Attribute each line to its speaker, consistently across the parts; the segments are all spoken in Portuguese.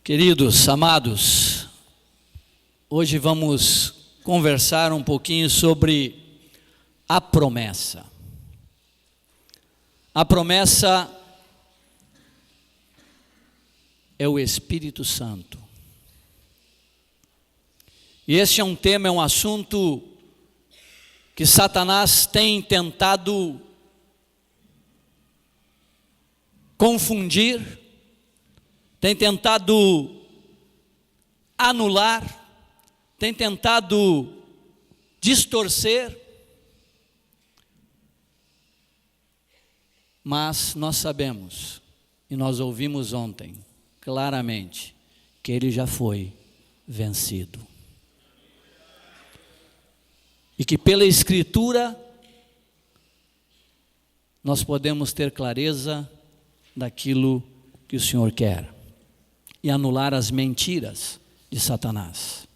Speaker 1: Queridos, amados, hoje vamos conversar um pouquinho sobre a promessa. A promessa é o Espírito Santo. E este é um tema, é um assunto que Satanás tem tentado confundir, tem tentado anular, tem tentado distorcer, mas nós sabemos, e nós ouvimos ontem, claramente, que ele já foi vencido. E que pela Escritura, nós podemos ter clareza daquilo que o Senhor quer e anular as mentiras de Satanás.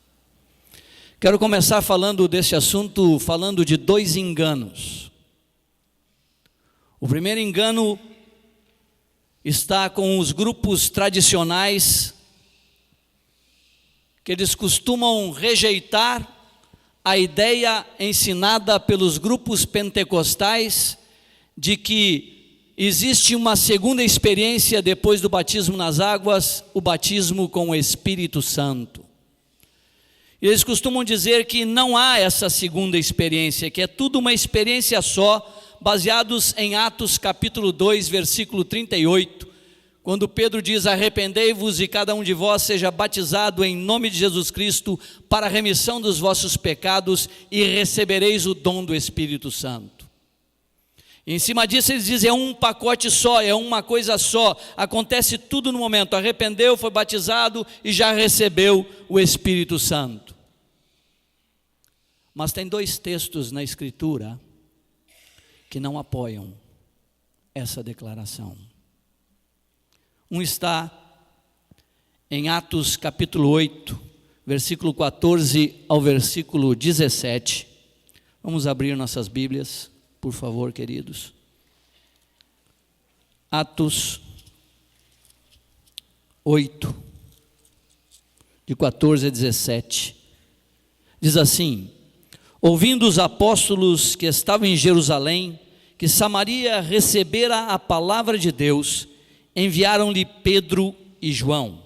Speaker 1: Quero começar falando desse assunto, falando de dois enganos. O primeiro engano está com os grupos tradicionais, que eles costumam rejeitar a ideia ensinada pelos grupos pentecostais de que existe uma segunda experiência depois do batismo nas águas, o batismo com o Espírito Santo. Eles costumam dizer que não há essa segunda experiência, que é tudo uma experiência só, baseados em Atos capítulo 2, versículo 38, quando Pedro diz: arrependei-vos e cada um de vós seja batizado em nome de Jesus Cristo para a remissão dos vossos pecados e recebereis o dom do Espírito Santo. Em cima disso eles dizem, é um pacote só, é uma coisa só, acontece tudo no momento, arrependeu, foi batizado e já recebeu o Espírito Santo. Mas tem dois textos na Escritura que não apoiam essa declaração. Um está em Atos capítulo 8, versículo 14 ao versículo 17. Vamos abrir nossas Bíblias, por favor, queridos. Atos 8, de 14 a 17. Diz assim: ouvindo os apóstolos que estavam em Jerusalém, que Samaria recebera a palavra de Deus, enviaram-lhe Pedro e João,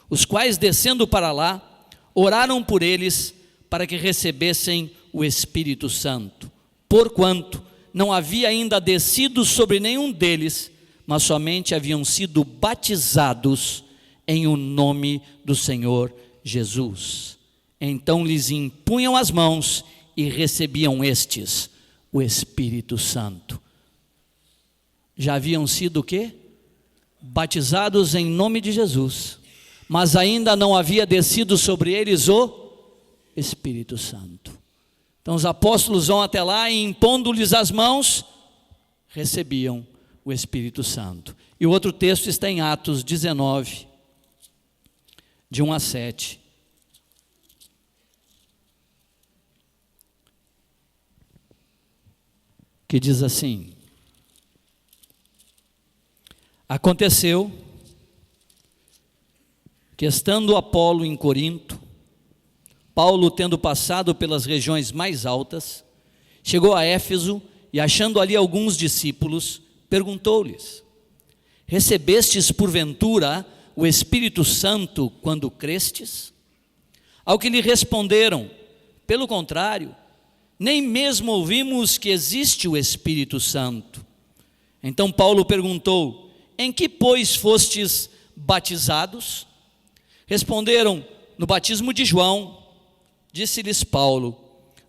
Speaker 1: os quais, descendo para lá, oraram por eles para que recebessem o Espírito Santo, porquanto não havia ainda descido sobre nenhum deles, mas somente haviam sido batizados em o nome do Senhor Jesus. Então lhes impunham as mãos e recebiam estes o Espírito Santo. Já haviam sido o quê? Batizados em nome de Jesus, mas ainda não havia descido sobre eles o Espírito Santo. Então os apóstolos vão até lá e, impondo-lhes as mãos, recebiam o Espírito Santo. E o outro texto está em Atos 19, de 1 a 7. Que diz assim: aconteceu que, estando Apolo em Corinto, Paulo, tendo passado pelas regiões mais altas, chegou a Éfeso e, achando ali alguns discípulos, perguntou-lhes: recebestes porventura o Espírito Santo quando crestes? Ao que lhe responderam: pelo contrário, nem mesmo ouvimos que existe o Espírito Santo. Então Paulo perguntou: em que, pois, fostes batizados? Responderam: no batismo de João. Disse-lhes Paulo: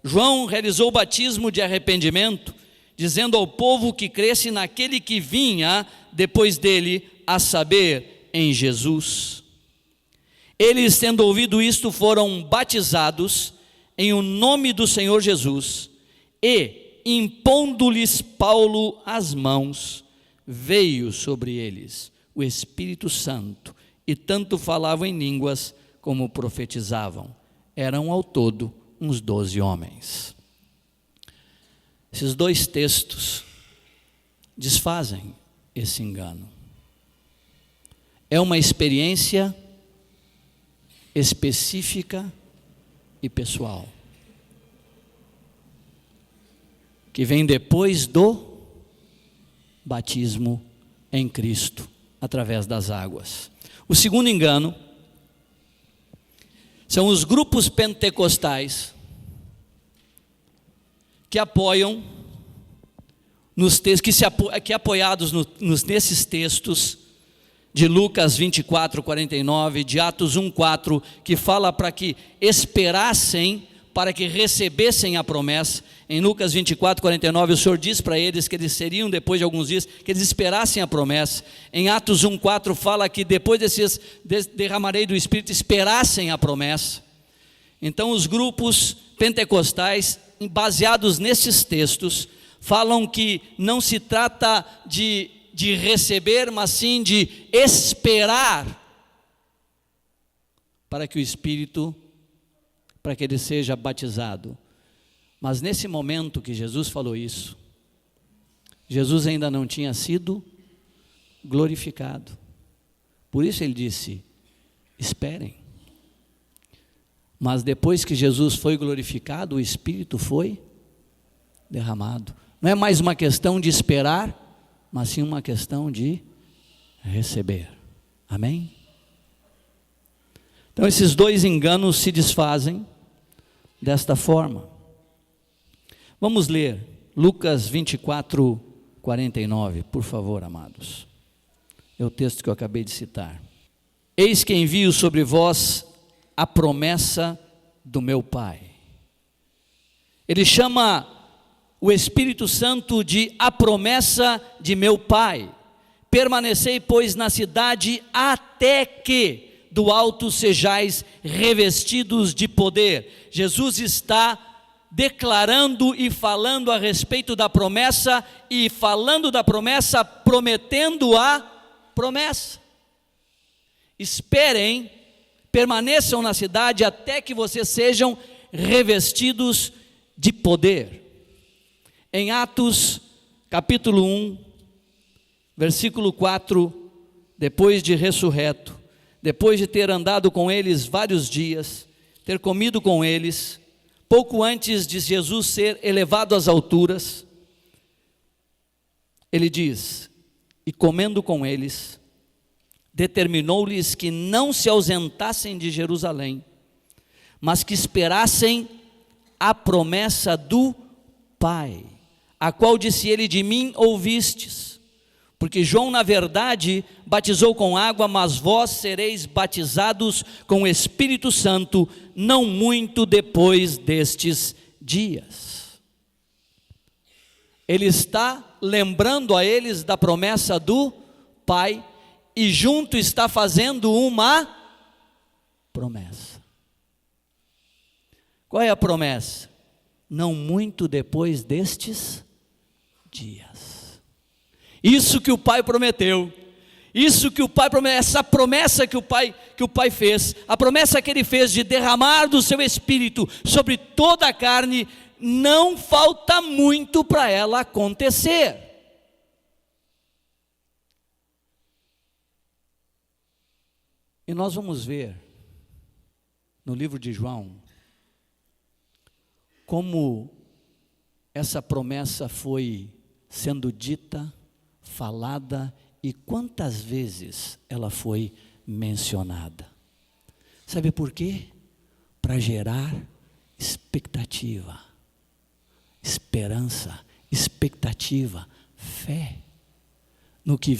Speaker 1: João realizou o batismo de arrependimento, dizendo ao povo que cresce naquele que vinha depois dele, a saber, em Jesus. Eles, tendo ouvido isto, foram batizados em o nome do Senhor Jesus, e, impondo-lhes Paulo as mãos, veio sobre eles o Espírito Santo, e tanto falavam em línguas como profetizavam. Eram ao todo uns 12 homens. Esses dois textos desfazem esse engano. É uma experiência específica e pessoal, que vem depois do batismo em Cristo, através das águas. O segundo engano são os grupos pentecostais que apoiam nos textos, apoiados nesses textos de Lucas 24, 49, de Atos 1, 4, que fala para que esperassem, para que recebessem a promessa. Em Lucas 24, 49, o Senhor diz para eles que eles seriam, depois de alguns dias, que eles esperassem a promessa. Em Atos 1, 4, fala que depois derramarei do Espírito, esperassem a promessa. Então os grupos pentecostais, baseados nesses textos, falam que não se trata de receber, mas sim de esperar para que o Espírito, para que ele seja batizado. Mas nesse momento que Jesus falou isso, Jesus ainda não tinha sido glorificado. Por isso ele disse: esperem. Mas depois que Jesus foi glorificado, o Espírito foi derramado. Não é mais uma questão de esperar, mas sim uma questão de receber. Amém? Então esses dois enganos se desfazem desta forma. Vamos ler Lucas 24, 49, por favor, amados. É o texto que eu acabei de citar. Eis que envio sobre vós a promessa do meu Pai. Ele chama o Espírito Santo de a promessa de meu Pai. Permanecei, pois, na cidade até que do alto sejais revestidos de poder. Jesus está declarando e falando a respeito da promessa, e falando da promessa, prometendo a promessa. Esperem, permaneçam na cidade até que vocês sejam revestidos de poder. Em Atos capítulo 1, versículo 4, depois de ressurreto, depois de ter andado com eles vários dias, ter comido com eles, pouco antes de Jesus ser elevado às alturas, ele diz: e comendo com eles, determinou-lhes que não se ausentassem de Jerusalém, mas que esperassem a promessa do Pai, a qual disse ele: de mim ouvistes, porque João na verdade batizou com água, mas vós sereis batizados com o Espírito Santo não muito depois destes dias. Ele está lembrando a eles da promessa do Pai, e junto está fazendo uma promessa. Qual é a promessa? Não muito depois destes dias. Isso que o Pai prometeu, isso que o Pai prometeu, essa promessa que o Pai fez, a promessa que Ele fez de derramar do seu Espírito sobre toda a carne, não falta muito para ela acontecer. E nós vamos ver no livro de João como essa promessa foi sendo dita, falada, e quantas vezes ela foi mencionada. Sabe por quê? Para gerar expectativa, esperança, expectativa, fé no que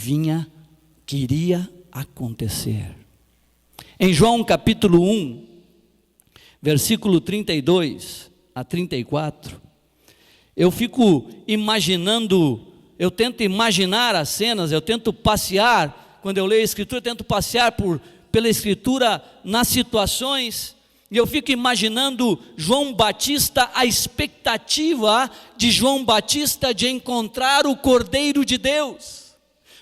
Speaker 1: iria acontecer. Em João capítulo 1, versículo 32 a 34, eu fico imaginando, eu tento imaginar as cenas, eu tento passear, quando eu leio a Escritura, eu tento passear pela Escritura nas situações, e eu fico imaginando João Batista, a expectativa de João Batista de encontrar o Cordeiro de Deus.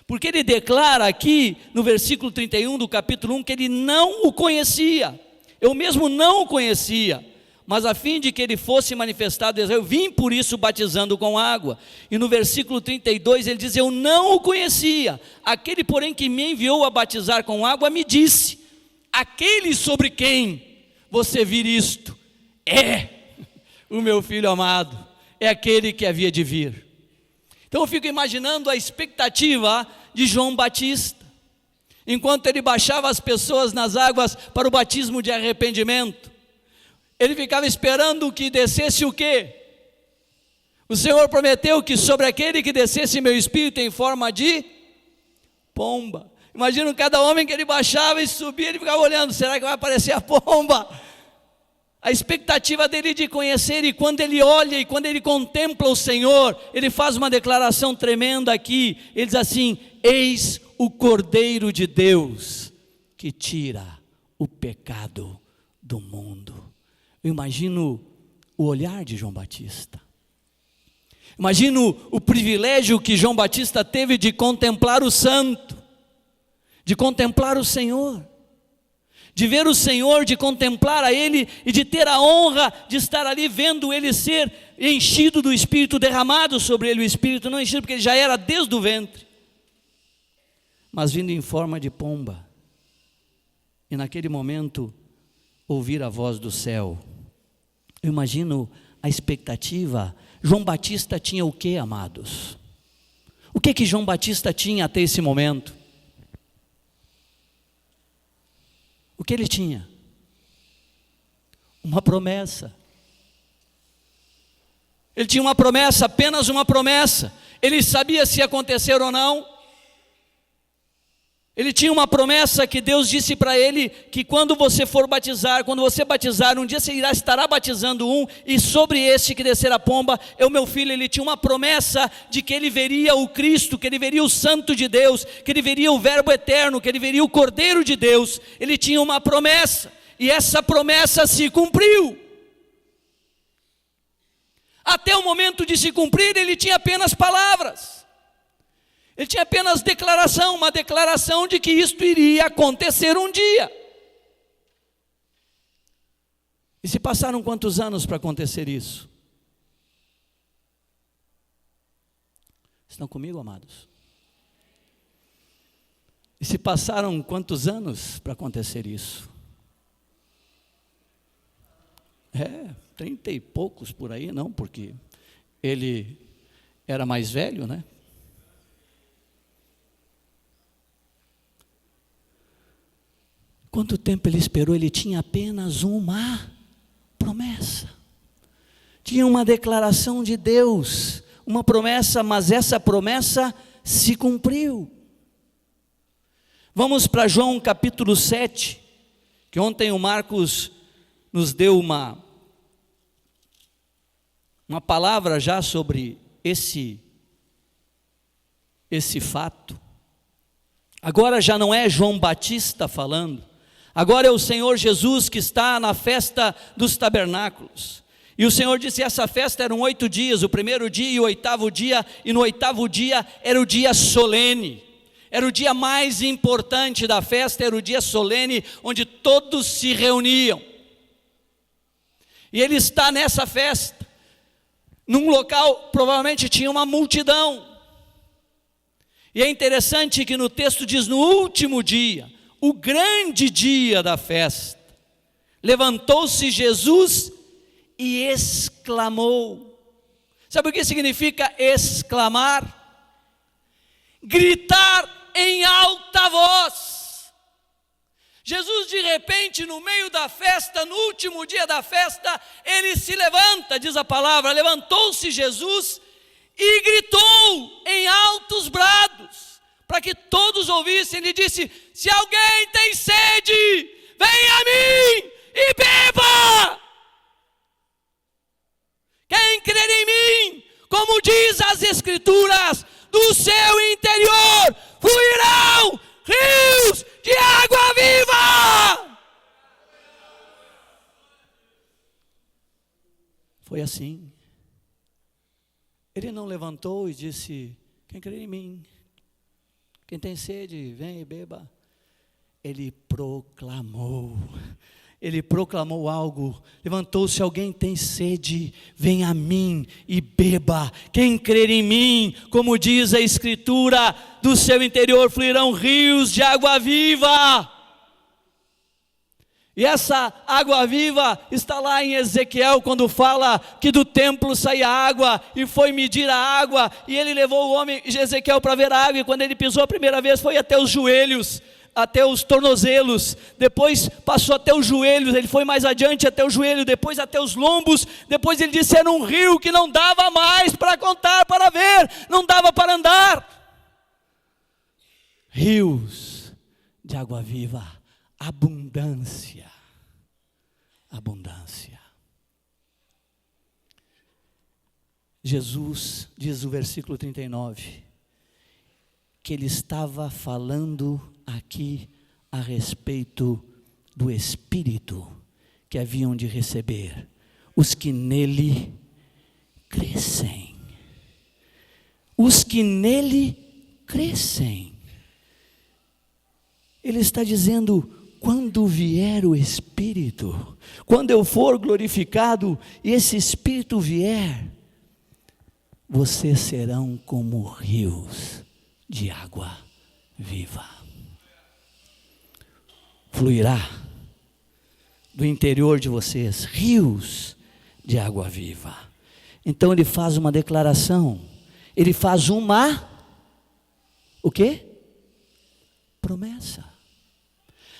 Speaker 1: Porque ele declara aqui no versículo 31 do capítulo 1 que ele não o conhecia, eu mesmo não o conhecia, mas a fim de que ele fosse manifestado, eu vim por isso batizando com água. E no versículo 32 ele diz: eu não o conhecia, aquele porém que me enviou a batizar com água me disse: aquele sobre quem você vir isto é o meu filho amado, é aquele que havia de vir. Então eu fico imaginando a expectativa de João Batista, enquanto ele baixava as pessoas nas águas para o batismo de arrependimento. Ele ficava esperando que descesse o quê? O Senhor prometeu que sobre aquele que descesse meu espírito em forma de pomba. Imagina cada homem que ele baixava e subia, ele ficava olhando, será que vai aparecer a pomba? A expectativa dele de conhecer, e quando ele olha e quando ele contempla o Senhor, ele faz uma declaração tremenda aqui, ele diz assim: eis o Cordeiro de Deus, que tira o pecado do mundo. Eu imagino o olhar de João Batista, imagino o privilégio que João Batista teve de contemplar o Santo, de contemplar o Senhor, de ver o Senhor, de contemplar a Ele e de ter a honra de estar ali vendo Ele ser enchido do Espírito, derramado sobre Ele o Espírito, não enchido porque Ele já era desde o ventre, mas vindo em forma de pomba, e naquele momento ouvir a voz do céu. Eu imagino a expectativa. João Batista tinha o que, amados? O que João Batista tinha até esse momento? O que ele tinha? Uma promessa. Ele tinha uma promessa, apenas uma promessa. Ele sabia se ia acontecer ou não. Ele tinha uma promessa que Deus disse para ele, que quando você for batizar, quando você batizar, um dia você estará batizando um, e sobre este que descer a pomba, é o meu filho. Ele tinha uma promessa de que ele veria o Cristo, que ele veria o Santo de Deus, que ele veria o Verbo eterno, que ele veria o Cordeiro de Deus. Ele tinha uma promessa, e essa promessa se cumpriu. Até o momento de se cumprir, ele tinha apenas palavras. Ele tinha apenas declaração, uma declaração de que isto iria acontecer um dia. E se passaram quantos anos para acontecer isso? Estão comigo, amados? E se passaram quantos anos para acontecer isso? 30 e poucos por aí, não, porque ele era mais velho, né? Quanto tempo ele esperou? Ele tinha apenas uma promessa. Tinha uma declaração de Deus, uma promessa, mas essa promessa se cumpriu. Vamos para João capítulo 7, que ontem o Marcos nos deu uma palavra já sobre esse fato. Agora já não é João Batista falando. Agora é o Senhor Jesus que está na festa dos tabernáculos. E o Senhor disse: essa festa eram 8 dias, o primeiro dia e o 8º dia, e no 8º dia era o dia solene. Era o dia mais importante da festa, era o dia solene, onde todos se reuniam. E ele está nessa festa, num local, provavelmente tinha uma multidão. E é interessante que no texto diz: no último dia, o grande dia da festa, levantou-se Jesus e exclamou. Sabe o que significa exclamar? Gritar em alta voz. Jesus, de repente, no meio da festa, no último dia da festa, ele se levanta, diz a palavra, levantou-se Jesus e gritou em altos brados, para que todos ouvissem. Ele disse: se alguém tem sede, venha a mim e beba. Quem crer em mim, como diz as Escrituras, do seu interior fluirão rios de água viva. Foi assim. Ele não levantou e disse: quem crer em mim, quem tem sede, vem e beba. Ele proclamou algo. Levantou-se: alguém tem sede, vem a mim e beba. Quem crer em mim, como diz a Escritura, do seu interior fluirão rios de água viva. E essa água viva está lá em Ezequiel, quando fala que do templo saía água, e foi medir a água, e ele levou o homem de Ezequiel para ver a água, e quando ele pisou a primeira vez, foi até os joelhos, até os tornozelos, depois passou até os joelhos, ele foi mais adiante até o joelho, depois até os lombos, depois ele disse, era um rio que não dava mais para contar, para ver, não dava para andar. Rios de água viva, abundância, abundância. Jesus, diz o versículo 39, que ele estava falando aqui a respeito do Espírito que haviam de receber os que nele crescem. Os que nele crescem. Ele está dizendo, quando vier o Espírito, quando eu for glorificado e esse Espírito vier, vocês serão como rios de água viva. Fluirá do interior de vocês rios de água viva. Então ele faz uma declaração, ele faz uma, o quê? Promessa.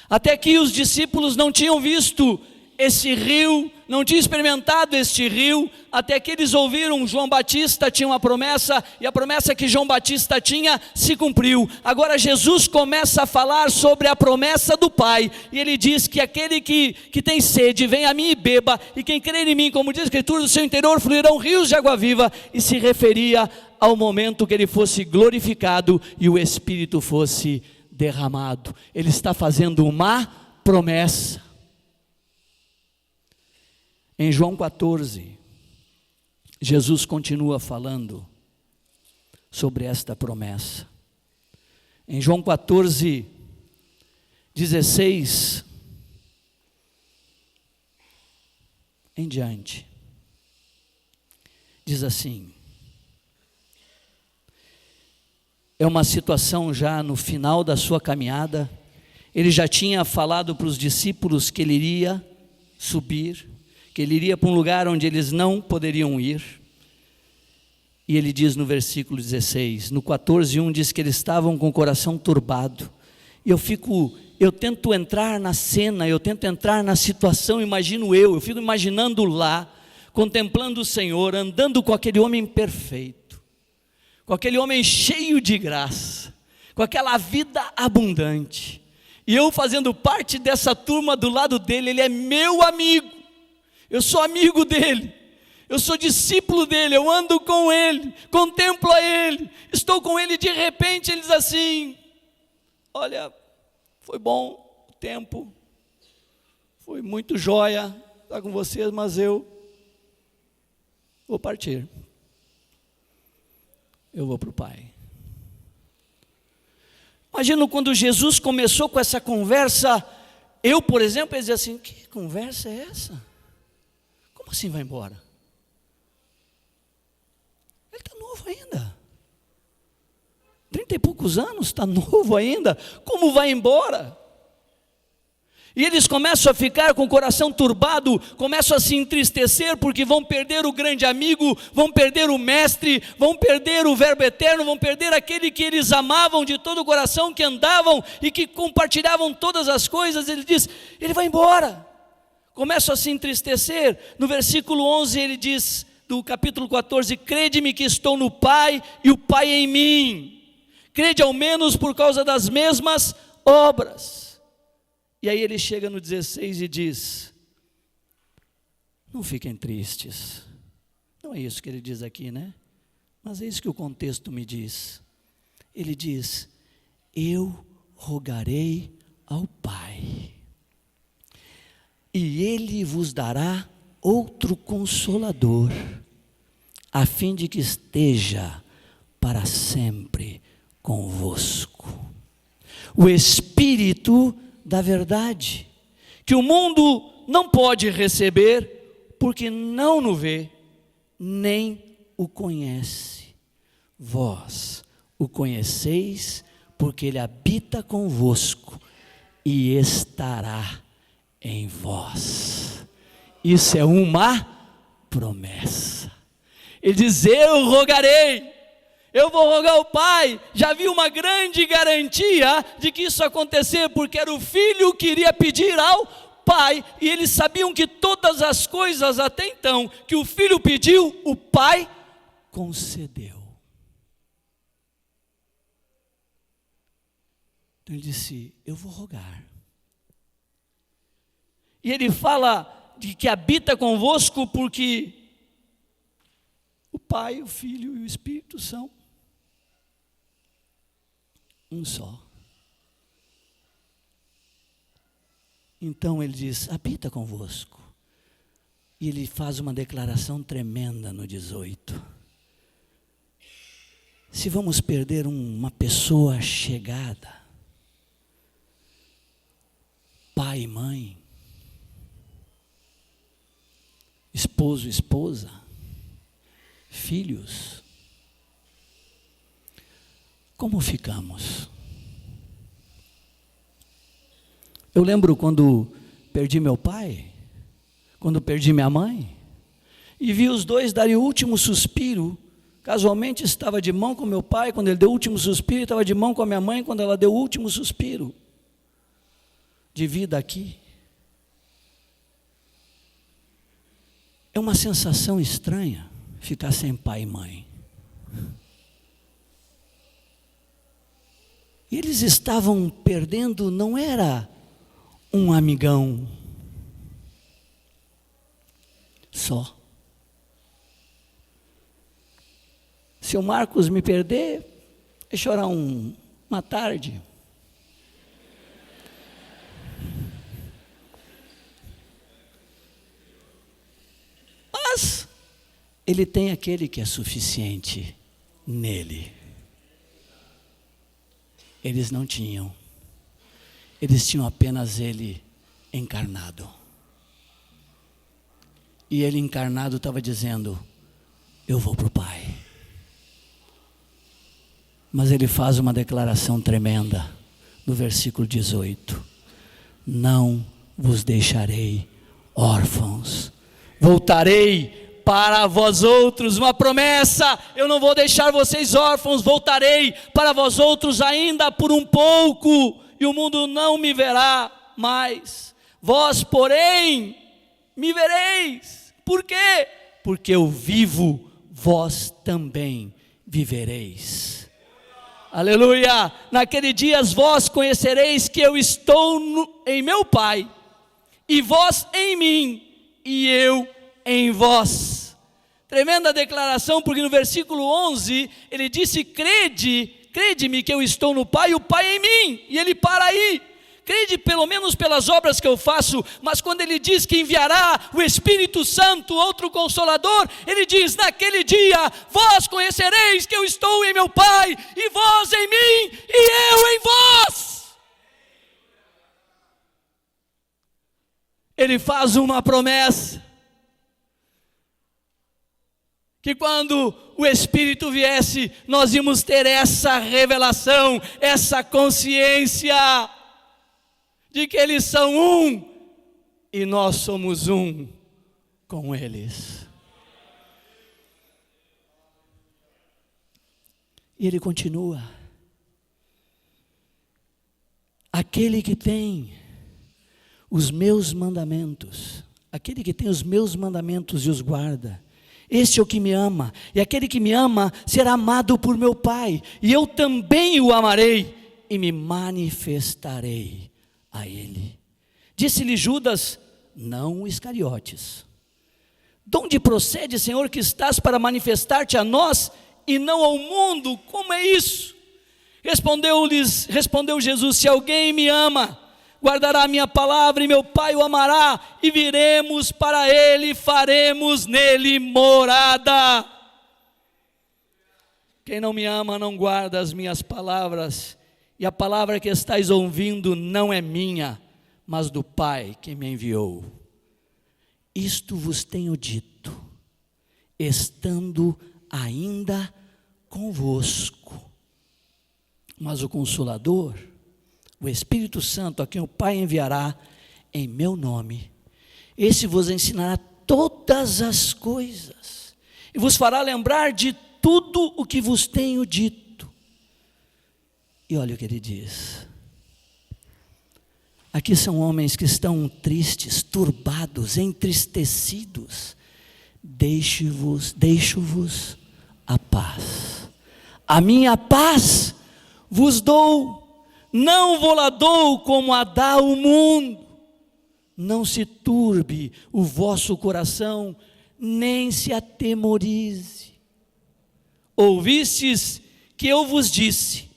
Speaker 1: Até que os discípulos não tinham visto esse rio, não tinham experimentado este rio, até que eles ouviram João Batista tinha uma promessa, e a promessa que João Batista tinha se cumpriu. Agora Jesus começa a falar sobre a promessa do Pai, e ele diz que aquele que tem sede, vem a mim e beba, e quem crer em mim, como diz a Escritura, do seu interior fluirão rios de água viva, e se referia ao momento que ele fosse glorificado e o Espírito fosse derramado. Ele está fazendo uma promessa. Em João 14, Jesus continua falando sobre esta promessa. Em João 14, 16 em diante, diz assim, é uma situação já no final da sua caminhada, ele já tinha falado para os discípulos que ele iria subir, que ele iria para um lugar onde eles não poderiam ir, e ele diz no versículo 16, no 14:1 diz que eles estavam com o coração turbado, e eu tento entrar na cena, eu tento entrar na situação, eu fico imaginando lá, contemplando o Senhor, andando com aquele homem perfeito, com aquele homem cheio de graça, com aquela vida abundante, e eu fazendo parte dessa turma do lado dele, ele é meu amigo, eu sou amigo dele, eu sou discípulo dele, eu ando com ele, contemplo a ele, estou com ele, de repente ele diz assim, olha, foi bom o tempo, foi muito joia estar com vocês, mas eu vou partir, eu vou para o Pai. Imagina quando Jesus começou com essa conversa, eu, por exemplo, ia dizer assim, que conversa é essa? Como assim vai embora? Ele está novo ainda, 30 e poucos anos, está novo ainda, como vai embora? E eles começam a ficar com o coração turbado, começam a se entristecer, porque vão perder o grande amigo, vão perder o mestre, vão perder o verbo eterno, vão perder aquele que eles amavam de todo o coração, que andavam e que compartilhavam todas as coisas. Ele diz, ele vai embora. Começam a se entristecer. No versículo 11 ele diz, do capítulo 14, crede-me que estou no Pai e o Pai em mim, crede ao menos por causa das mesmas obras. E aí ele chega no 16 e diz, não fiquem tristes, não é isso que ele diz aqui, né? Mas é isso que o contexto me diz. Ele diz, eu rogarei ao Pai, e Ele vos dará outro Consolador, a fim de que esteja para sempre convosco. O Espírito da verdade, que o mundo não pode receber, porque não o vê, nem o conhece. Vós o conheceis, porque Ele habita convosco e estará em vós. Isso é uma promessa. Ele diz: eu rogarei, eu vou rogar ao Pai. Já havia uma grande garantia de que isso ia acontecer, porque era o filho que iria pedir ao Pai, e eles sabiam que todas as coisas até então que o filho pediu, o Pai concedeu. Então ele disse: eu vou rogar. E ele fala de que habita convosco, porque o Pai, o Filho e o Espírito são um só. Então ele diz: habita convosco. E ele faz uma declaração tremenda no 18. Se vamos perder uma pessoa chegada, pai e mãe, esposo e esposa, filhos, como ficamos? Eu lembro quando perdi meu pai, quando perdi minha mãe, e vi os dois darem o último suspiro. Casualmente estava de mão com meu pai quando ele deu o último suspiro, estava de mão com a minha mãe quando ela deu o último suspiro de vida aqui. É uma sensação estranha ficar sem pai e mãe. E eles estavam perdendo, não era um amigão só. Se o Marcos me perder, é chorar uma tarde. Mas ele tem aquele que é suficiente nele. Eles não tinham. Eles tinham apenas ele encarnado. E ele encarnado estava dizendo: eu vou para o Pai. Mas ele faz uma declaração tremenda no versículo 18: não vos deixarei órfãos, voltarei para vós outros. Uma promessa: eu não vou deixar vocês órfãos, voltarei para vós outros ainda por um pouco, e o mundo não me verá mais. Vós, porém, me vereis. Por quê? Porque eu vivo, vós também vivereis. Aleluia! Naquele dia vós conhecereis que eu estou em meu Pai, e vós em mim, e eu em vós. Tremenda declaração, porque no versículo 11, ele disse: crede-me que eu estou no Pai, e o Pai em mim. E ele para aí. Crede pelo menos pelas obras que eu faço, mas quando ele diz que enviará o Espírito Santo, outro Consolador, ele diz: naquele dia vós conhecereis que eu estou em meu Pai, e vós em mim, e eu em vós. Ele faz uma promessa, que quando o Espírito viesse, nós íamos ter essa revelação, essa consciência de que eles são um, e nós somos um com eles. E ele continua: aquele que tem os meus mandamentos, aquele que tem os meus mandamentos e os guarda, este é o que me ama, e aquele que me ama será amado por meu Pai, e eu também o amarei, e me manifestarei a ele. Disse-lhe Judas, não Iscariotes: de onde procede, Senhor, que estás para manifestar-te a nós e não ao mundo? Como é isso? Respondeu Jesus: se alguém me ama, guardará a minha palavra, e meu Pai o amará, e viremos para ele e faremos nele morada. Quem não me ama não guarda as minhas palavras, e a palavra que estáis ouvindo não é minha, mas do Pai que me enviou. Isto vos tenho dito, estando ainda convosco. Mas o Consolador, o Espírito Santo, a quem o Pai enviará, em meu nome, esse vos ensinará todas as coisas, e vos fará lembrar de tudo o que vos tenho dito. E olha o que ele diz. Aqui são homens que estão tristes, turbados, entristecidos. Deixo-vos a paz. A minha paz vos dou, não vou-la dou como a dá o mundo. Não se turbe o vosso coração, nem se atemorize. Ouvistes que eu vos disse: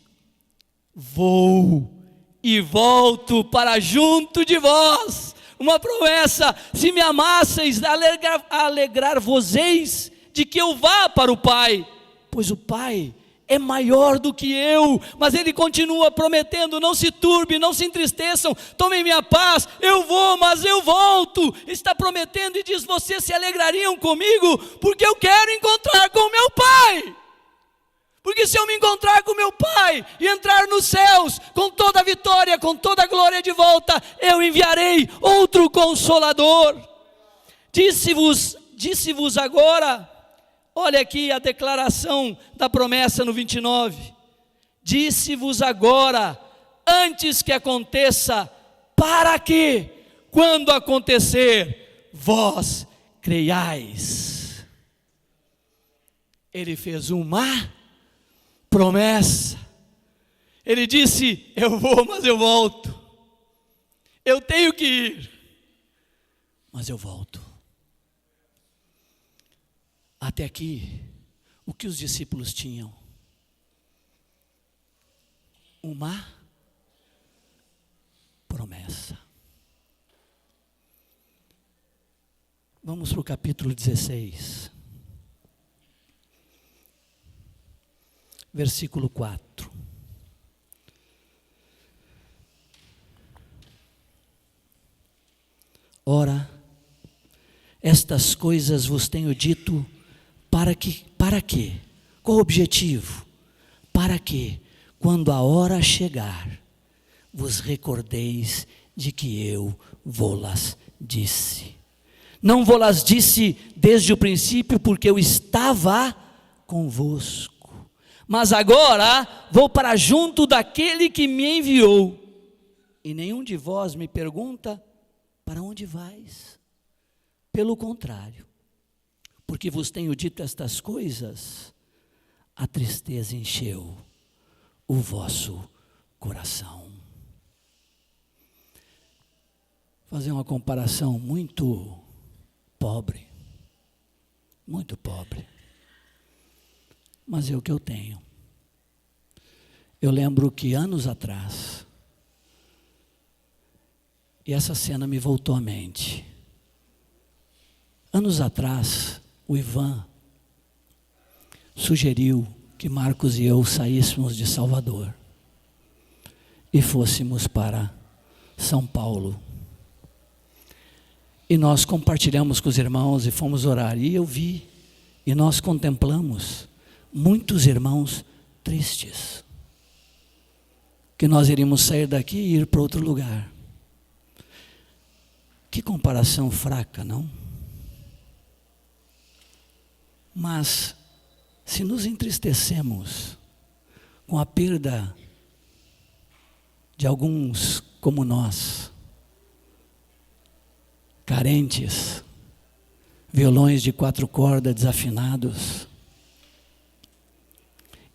Speaker 1: vou e volto para junto de vós. Uma promessa: se me amasseis, alegrar-vos-eis de que eu vá para o Pai, pois o Pai é maior do que eu. Mas ele continua prometendo: não se turbe, não se entristeçam, tomem minha paz, eu vou, mas eu volto. Está prometendo e diz: vocês se alegrariam comigo, porque eu quero encontrar com meu Pai. Porque se eu me encontrar com meu Pai e entrar nos céus com toda a vitória, com toda a glória de volta, eu enviarei outro Consolador. Disse-vos agora, olha aqui a declaração da promessa no 29. Disse-vos agora, antes que aconteça, para que, quando acontecer, vós creiais. Ele fez uma promessa. Ele disse: eu vou, mas eu volto. Eu tenho que ir, mas eu volto. Até aqui, o que os discípulos tinham? Uma promessa. Vamos para o capítulo 16. Versículo 4. Ora, estas coisas vos tenho dito para quê? Qual o objetivo? Para que, quando a hora chegar, vos recordeis de que eu vou-las disse. Não vou-las disse desde o princípio, porque eu estava convosco. Mas agora vou para junto daquele que me enviou. E nenhum de vós me pergunta: para onde vais? Pelo contrário, porque vos tenho dito estas coisas, a tristeza encheu o vosso coração. Vou fazer uma comparação muito pobre, mas é o que eu tenho. Eu lembro que anos atrás, e essa cena me voltou à mente. Anos atrás, o Ivan sugeriu que Marcos e eu saíssemos de Salvador e fôssemos para São Paulo. E nós compartilhamos com os irmãos e fomos orar. E eu vi, e nós contemplamos muitos irmãos tristes, que nós iríamos sair daqui e ir para outro lugar. Que comparação fraca, não? Mas, se nos entristecemos com a perda de alguns como nós, carentes, violões de 4 cordas desafinados,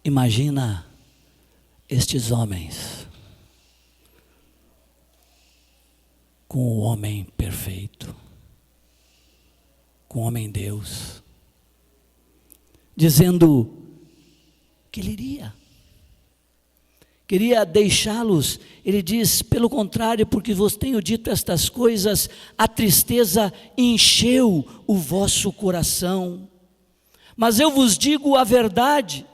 Speaker 1: imagina estes homens com o homem perfeito, com o homem Deus, dizendo que ele queria deixá-los. Ele diz: pelo contrário, porque vos tenho dito estas coisas, a tristeza encheu o vosso coração. Mas eu vos digo a verdade,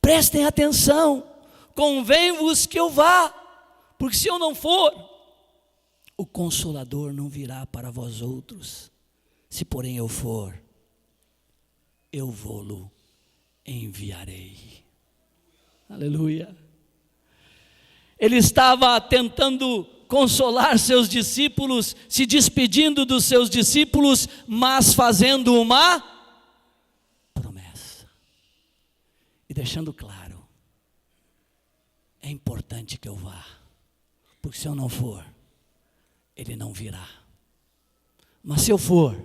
Speaker 1: prestem atenção, convém-vos que eu vá, porque se eu não for, o Consolador não virá para vós outros. Se porém eu for, eu vou-lo enviarei. Aleluia. Ele estava tentando consolar seus discípulos, se despedindo dos seus discípulos, mas fazendo uma promessa. E deixando claro, é importante que eu vá, porque se eu não for, ele não virá. Mas se eu for,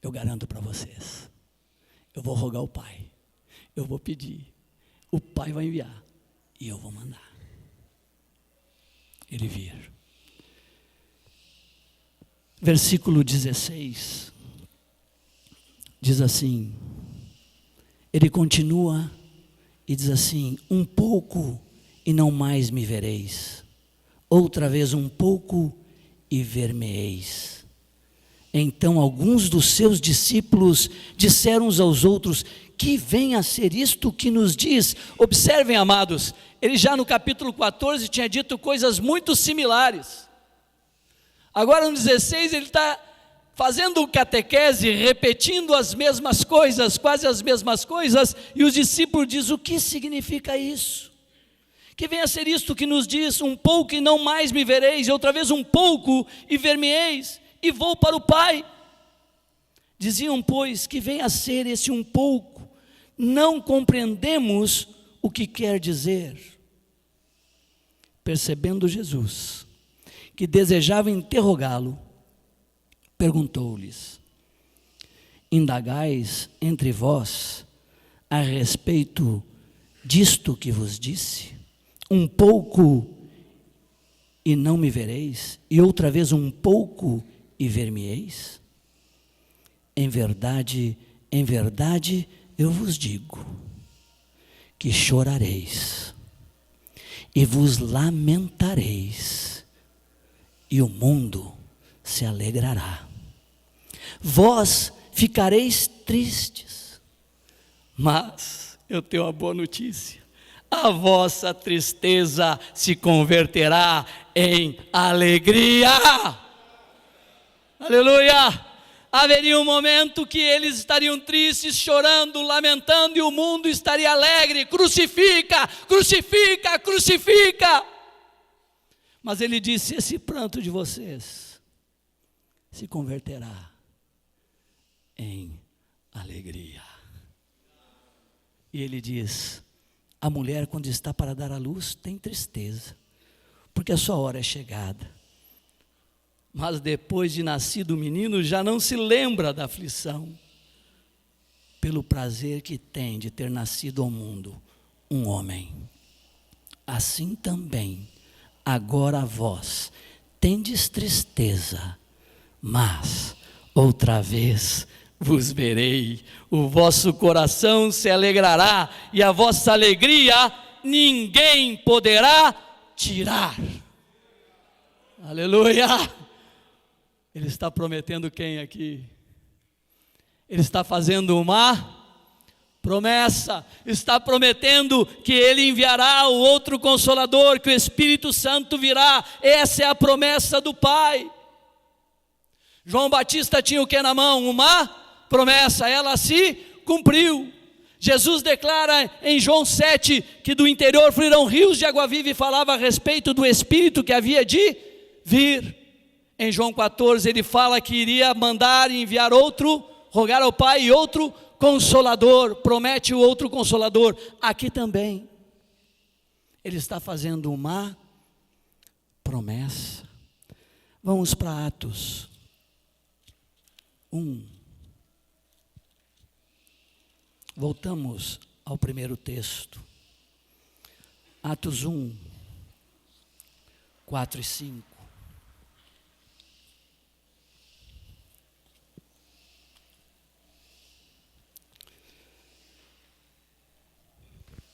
Speaker 1: eu garanto para vocês, eu vou rogar ao Pai, eu vou pedir, o Pai vai enviar e eu vou mandar ele vir. Versículo 16 diz assim, ele continua e diz assim: um pouco e não mais me vereis, outra vez um pouco e ver-me-eis. Então alguns dos seus discípulos disseram uns aos outros: que vem a ser isto que nos diz? Observem, amados, ele já no capítulo 14 tinha dito coisas muito similares. Agora no 16 ele está fazendo catequese, repetindo as mesmas coisas, quase as mesmas coisas, e os discípulos dizem: o que significa isso? Que venha a ser isto que nos diz: um pouco e não mais me vereis, e outra vez um pouco e ver-me-eis, e vou para o Pai. Diziam, pois, que venha a ser esse um pouco, não compreendemos o que quer dizer. Percebendo Jesus que desejava interrogá-lo, perguntou-lhes: indagais entre vós a respeito disto que vos disse? Um pouco e não me vereis, e outra vez um pouco e ver-me-eis? Em verdade, eu vos digo que chorareis e vos lamentareis, e o mundo se alegrará. Vós ficareis tristes, mas eu tenho uma boa notícia: a vossa tristeza se converterá em alegria. Aleluia! Haveria um momento que eles estariam tristes, chorando, lamentando, e o mundo estaria alegre: crucifica, crucifica, crucifica. Mas ele disse: esse pranto de vocês se converterá em alegria. E ele diz: a mulher, quando está para dar à luz, tem tristeza, porque a sua hora é chegada. Mas depois de nascido o menino, já não se lembra da aflição, pelo prazer que tem de ter nascido ao mundo um homem. Assim também, agora vós tendes tristeza, mas outra vez vos verei, o vosso coração se alegrará, e a vossa alegria ninguém poderá tirar. Aleluia! Ele está prometendo quem aqui? Ele está fazendo uma promessa, está prometendo que ele enviará o outro Consolador, que o Espírito Santo virá. Essa é a promessa do Pai. João Batista tinha o que na mão? Uma promessa, ela se cumpriu. Jesus declara em João 7 que do interior fluirão rios de água viva, e falava a respeito do Espírito que havia de vir. Em João 14 ele fala que iria mandar e enviar outro, rogar ao Pai, e outro Consolador, promete o outro Consolador. Aqui também ele está fazendo uma promessa. Vamos para Atos 1. Voltamos ao primeiro texto. Atos 1, 4 e 5.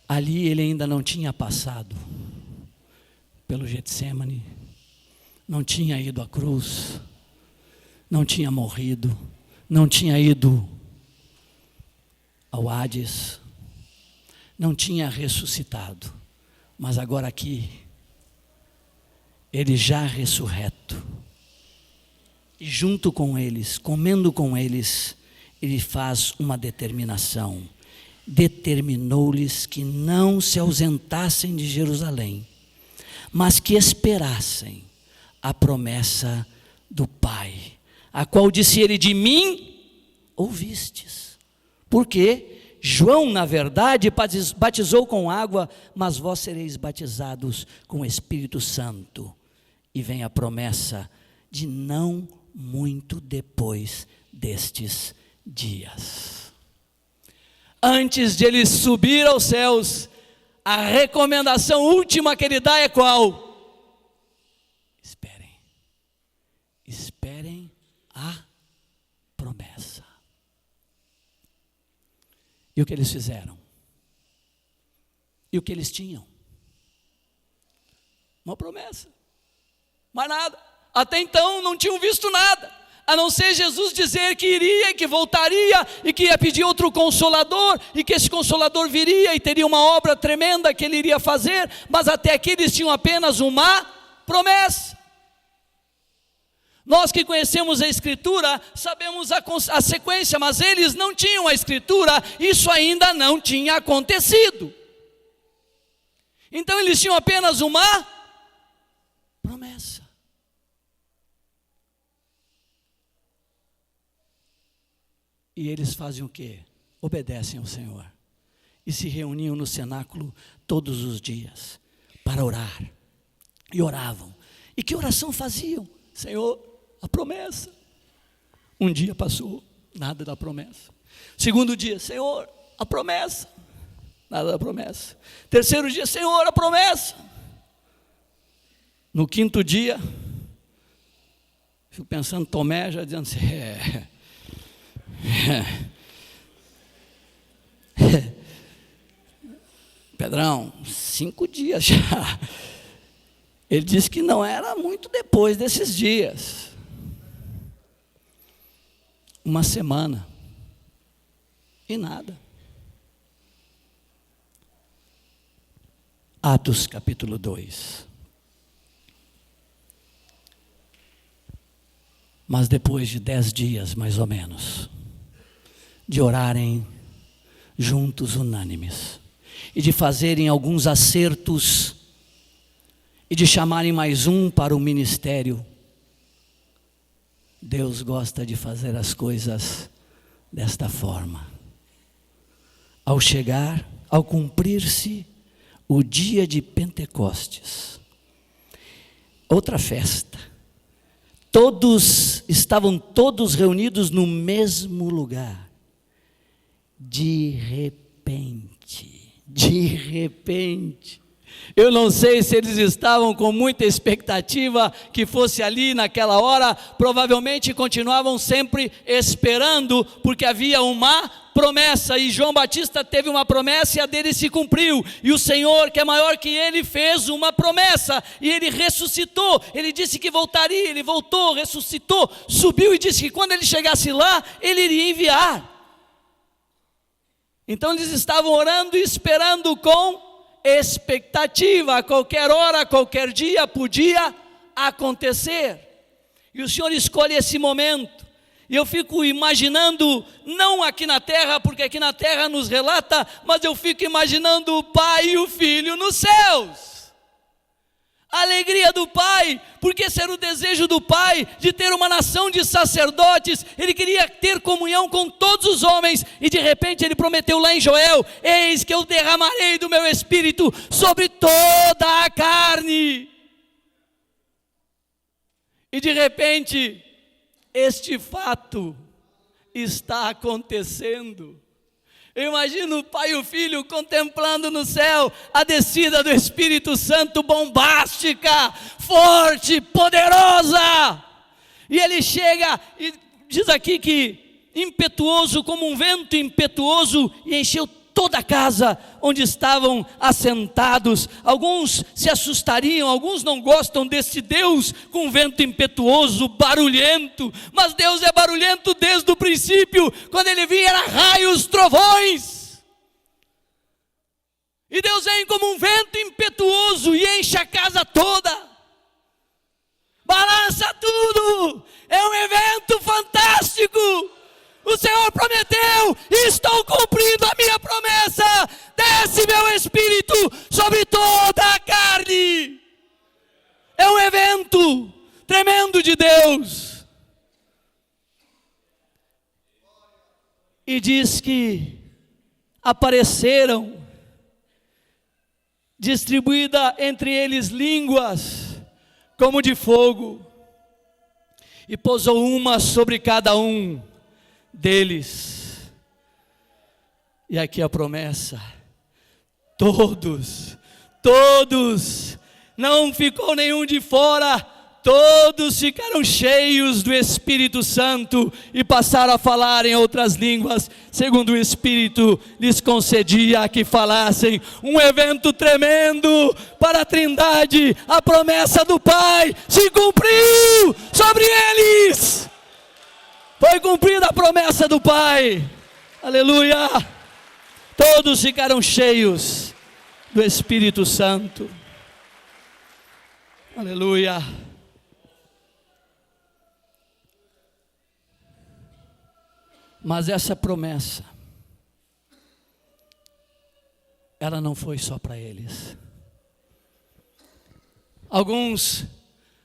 Speaker 1: Ali ele ainda não tinha passado pelo Getsêmani, não tinha ido à cruz, não tinha morrido, não tinha ido ao Hades, não tinha ressuscitado, mas agora aqui, ele já ressurreto, e junto com eles, comendo com eles, ele faz uma determinação. Determinou-lhes que não se ausentassem de Jerusalém, mas que esperassem a promessa do Pai, a qual disse ele: de mim ouvistes. Porque João, na verdade, batizou com água, mas vós sereis batizados com o Espírito Santo. E vem a promessa de não muito depois destes dias. Antes de ele subir aos céus, a recomendação última que ele dá é qual? Esperem. Esperem a promessa. E o que eles fizeram? E o que eles tinham? Uma promessa. Mais nada. Até então não tinham visto nada, a não ser Jesus dizer que iria e que voltaria e que ia pedir outro consolador e que esse consolador viria e teria uma obra tremenda que ele iria fazer, mas até aqui eles tinham apenas uma promessa. Nós que conhecemos a Escritura sabemos a sequência, mas eles não tinham a Escritura, isso ainda não tinha acontecido. Então eles tinham apenas uma promessa. E eles fazem o quê? Obedecem ao Senhor. E se reuniam no cenáculo todos os dias para orar. E oravam. E que oração faziam? Senhor, a promessa. Um dia passou, nada da promessa. Segundo dia, Senhor, a promessa. Nada da promessa. Terceiro dia, Senhor, a promessa. No quinto dia, fico pensando, Tomé já dizendo assim, Pedrão, 5 dias já. Ele disse que não era muito depois desses dias. Uma semana. E nada. Atos capítulo 2. Mas depois de 10 dias, mais ou menos, de orarem juntos, unânimes, e de fazerem alguns acertos, e de chamarem mais um para o ministério, Deus gosta de fazer as coisas desta forma. Ao chegar, ao cumprir-se o dia de Pentecostes, outra festa, estavam todos reunidos no mesmo lugar. De repente, eu não sei se eles estavam com muita expectativa que fosse ali naquela hora, provavelmente continuavam sempre esperando, porque havia uma promessa, e João Batista teve uma promessa e a dele se cumpriu, e o Senhor, que é maior que ele, fez uma promessa, e ele ressuscitou. Ele disse que voltaria, ele voltou, ressuscitou, subiu e disse que quando ele chegasse lá, ele iria enviar. Então eles estavam orando e esperando com expectativa, a qualquer hora, a qualquer dia podia acontecer, e o Senhor escolhe esse momento. E eu fico imaginando, não aqui na terra, porque aqui na terra nos relata, mas eu fico imaginando o Pai e o Filho nos céus. A alegria do Pai, porque esse era o desejo do Pai, de ter uma nação de sacerdotes. Ele queria ter comunhão com todos os homens, e de repente ele prometeu lá em Joel: eis que eu derramarei do meu Espírito sobre toda a carne. E de repente, este fato está acontecendo. Eu imagino o Pai e o Filho contemplando no céu a descida do Espírito Santo, bombástica, forte, poderosa. E ele chega e diz aqui que impetuoso, como um vento impetuoso, e encheu toda a casa onde estavam assentados. Alguns se assustariam, alguns não gostam desse Deus com vento impetuoso, barulhento, mas Deus é barulhento desde o princípio. Quando ele vinha era raios, trovões, e Deus vem como um vento impetuoso e enche a casa toda, balança tudo. É um evento fantástico. O Senhor prometeu, e estou cumprindo a minha promessa. Desce meu Espírito sobre toda a carne. evento tremendo de Deus. E diz que apareceram, distribuída entre eles línguas como de fogo, e pousou uma sobre cada um deles. E aqui a promessa: todos, não ficou nenhum de fora, todos ficaram cheios do Espírito Santo e passaram a falar em outras línguas, segundo o Espírito lhes concedia que falassem. Um evento tremendo para a Trindade. A promessa do Pai se cumpriu sobre eles. Foi cumprida a promessa do Pai. Aleluia. Todos ficaram cheios do Espírito Santo. Aleluia. Mas essa promessa, ela não foi só para eles. Alguns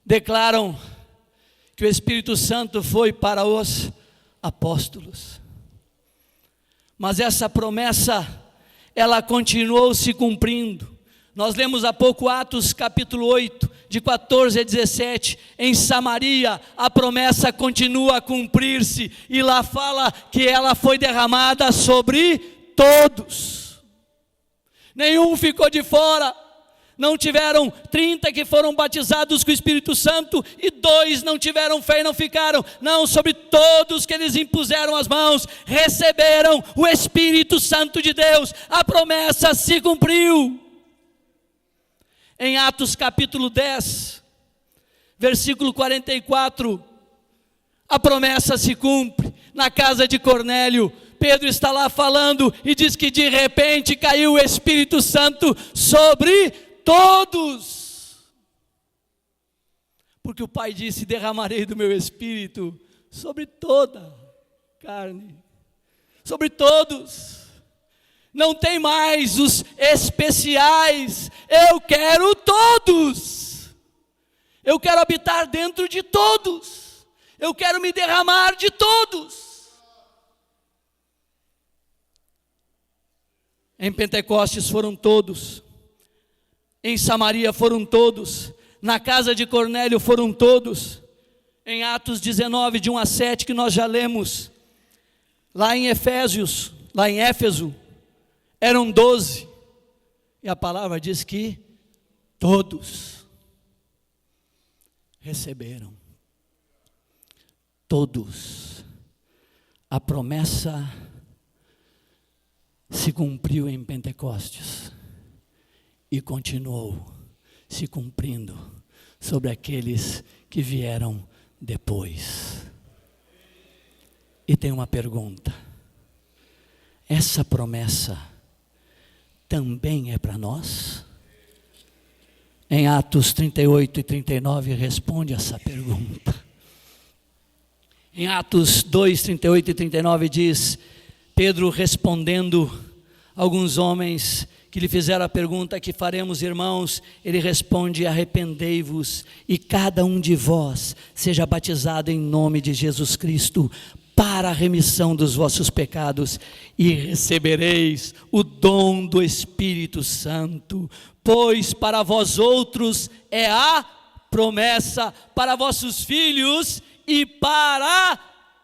Speaker 1: declaram que o Espírito Santo foi para os apóstolos. Mas essa promessa, ela continuou se cumprindo. Nós lemos há pouco Atos capítulo 8, de 14 a 17, em Samaria a promessa continua a cumprir-se, e lá fala que ela foi derramada sobre todos, nenhum ficou de fora. Não tiveram 30 que foram batizados com o Espírito Santo, e 2 não tiveram fé e não ficaram. Não, sobre todos que eles impuseram as mãos, receberam o Espírito Santo de Deus. A promessa se cumpriu. Em Atos capítulo 10, versículo 44, a promessa se cumpre. Na casa de Cornélio, Pedro está lá falando e diz que de repente caiu o Espírito Santo sobre todos. Porque o Pai disse: derramarei do meu Espírito sobre toda carne, sobre todos. Não tem mais os especiais, eu quero todos. Eu quero habitar dentro de todos. Eu quero me derramar de todos. Em Pentecostes foram todos. Em Samaria foram todos. Na casa de Cornélio foram todos. Em Atos 19, de 1 a 7, que nós já lemos. Lá em Éfeso, eram 12. E a palavra diz que todos receberam. Todos. A promessa se cumpriu em Pentecostes e continuou se cumprindo sobre aqueles que vieram depois. E tem uma pergunta: essa promessa também é para nós? Em Atos 38 e 39 responde essa pergunta. Em Atos 2, 38 e 39 diz: Pedro respondendo a alguns homens que lhe fizeram a pergunta: que faremos, irmãos? Ele responde: arrependei-vos e cada um de vós seja batizado em nome de Jesus Cristo para a remissão dos vossos pecados, e recebereis o dom do Espírito Santo, pois para vós outros é a promessa, para vossos filhos e para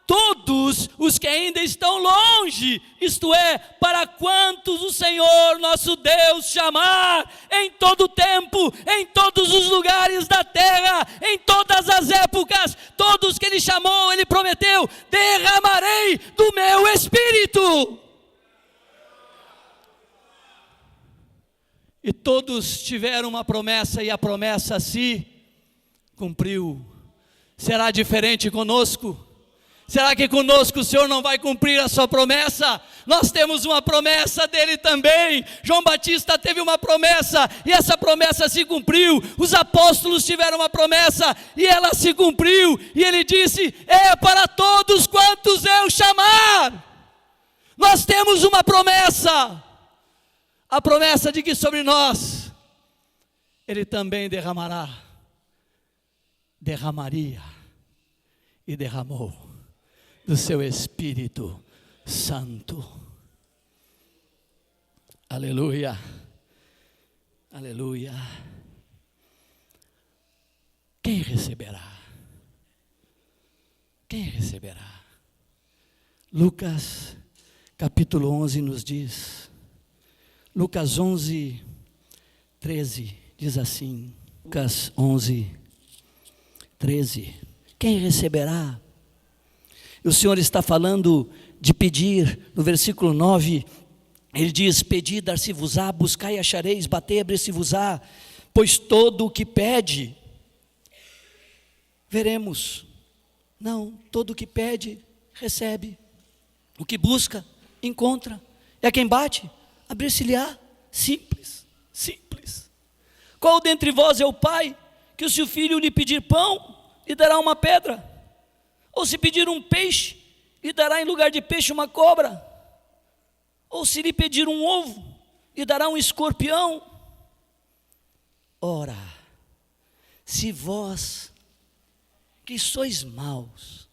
Speaker 1: todos os que ainda estão longe, isto é, para quantos o Senhor nosso Deus chamar, em todo tempo, em todos os lugares da terra, em todas as épocas. Todos que Ele chamou, Ele prometeu: derramarei do meu Espírito. E todos tiveram uma promessa, e a promessa se cumpriu. Será diferente conosco? Será que conosco o Senhor não vai cumprir a sua promessa? Nós temos uma promessa dele também. João Batista teve uma promessa e essa promessa se cumpriu. Os apóstolos tiveram uma promessa e ela se cumpriu. E ele disse: é para todos quantos eu chamar. Nós temos uma promessa. A promessa de que sobre nós Ele também derramará derramaria e derramou do seu Espírito Santo. Aleluia, aleluia. Quem receberá? Quem receberá? Lucas capítulo 11 nos diz, Lucas 11, 13, diz assim, Lucas 11, 13, quem receberá? E o Senhor está falando de pedir, no versículo 9, Ele diz, pedi, dar-se-vos-á, buscai e achareis, batei, abrir-se-vos-á, pois todo o que pede, veremos. Não, todo o que pede, recebe. O que busca, encontra. E a quem bate, abrir-se-lhe-á. Simples, simples. Qual dentre vós é o pai, que o seu filho lhe pedir pão, lhe dará uma pedra? Ou se pedir um peixe, lhe dará em lugar de peixe uma cobra? Ou se lhe pedir um ovo, lhe dará um escorpião? Ora, se vós, que sois maus,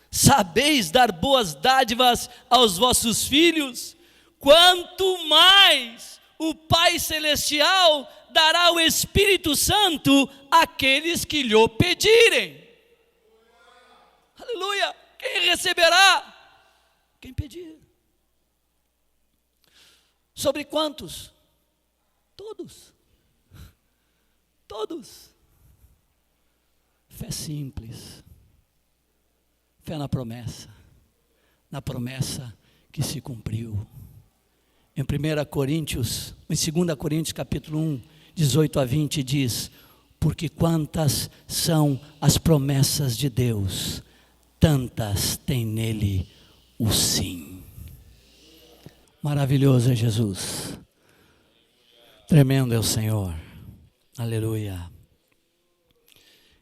Speaker 1: sabeis dar boas dádivas aos vossos filhos, quanto mais o Pai Celestial dará o Espírito Santo àqueles que lhe pedirem. Aleluia! Quem receberá? Quem pedir. Sobre quantos? Todos. Todos. Fé simples. Fé na promessa que se cumpriu. Em 2 Coríntios capítulo 1, 18 a 20 diz, porque quantas são as promessas de Deus, tantas tem nele o sim. Maravilhoso é Jesus, tremendo é o Senhor, aleluia.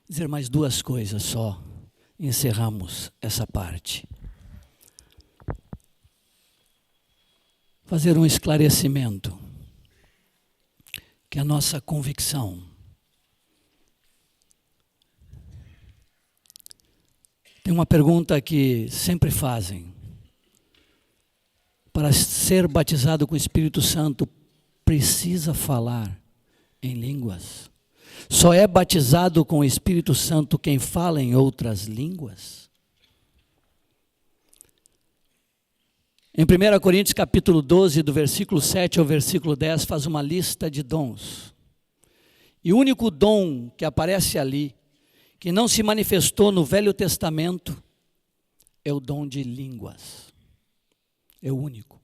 Speaker 1: Dizer mais duas coisas só, encerramos essa parte. Fazer um esclarecimento, que a nossa convicção tem uma pergunta que sempre fazem, para ser batizado com o Espírito Santo, precisa falar em línguas? Só é batizado com o Espírito Santo quem fala em outras línguas? Em 1 Coríntios capítulo 12, do versículo 7 ao versículo 10, faz uma lista de dons. E o único dom que aparece ali, que não se manifestou no Velho Testamento, é o dom de línguas. É o único.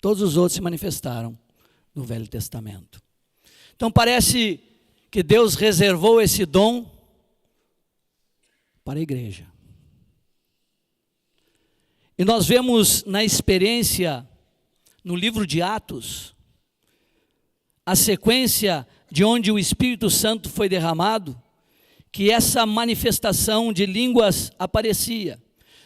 Speaker 1: Todos os outros se manifestaram no Velho Testamento. Então parece que Deus reservou esse dom para a igreja. E nós vemos na experiência, no livro de Atos, a sequência de onde o Espírito Santo foi derramado, que essa manifestação de línguas aparecia.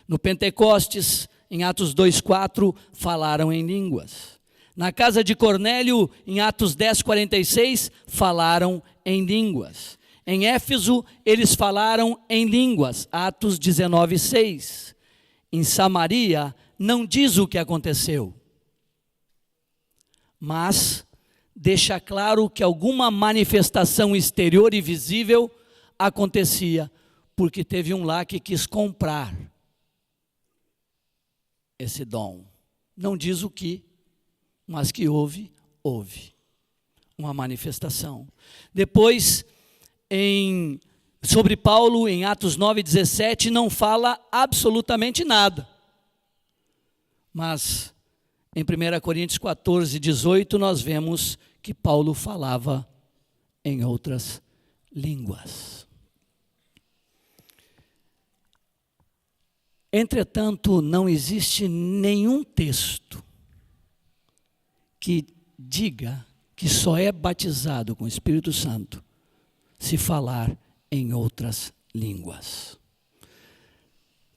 Speaker 1: No Pentecostes, em Atos 2,4, falaram em línguas. Na casa de Cornélio, em Atos 10,46, falaram em línguas. Em Éfeso, eles falaram em línguas, Atos 19,6. Em Samaria, não diz o que aconteceu, mas deixa claro que alguma manifestação exterior e visível acontecia, porque teve um lá que quis comprar esse dom. Não diz o que, mas que houve uma manifestação. Depois, sobre Paulo, em Atos 9,17, não fala absolutamente nada. Mas em 1 Coríntios 14,18, nós vemos que Paulo falava em outras línguas. Entretanto, não existe nenhum texto que diga que só é batizado com o Espírito Santo se falar em outras línguas.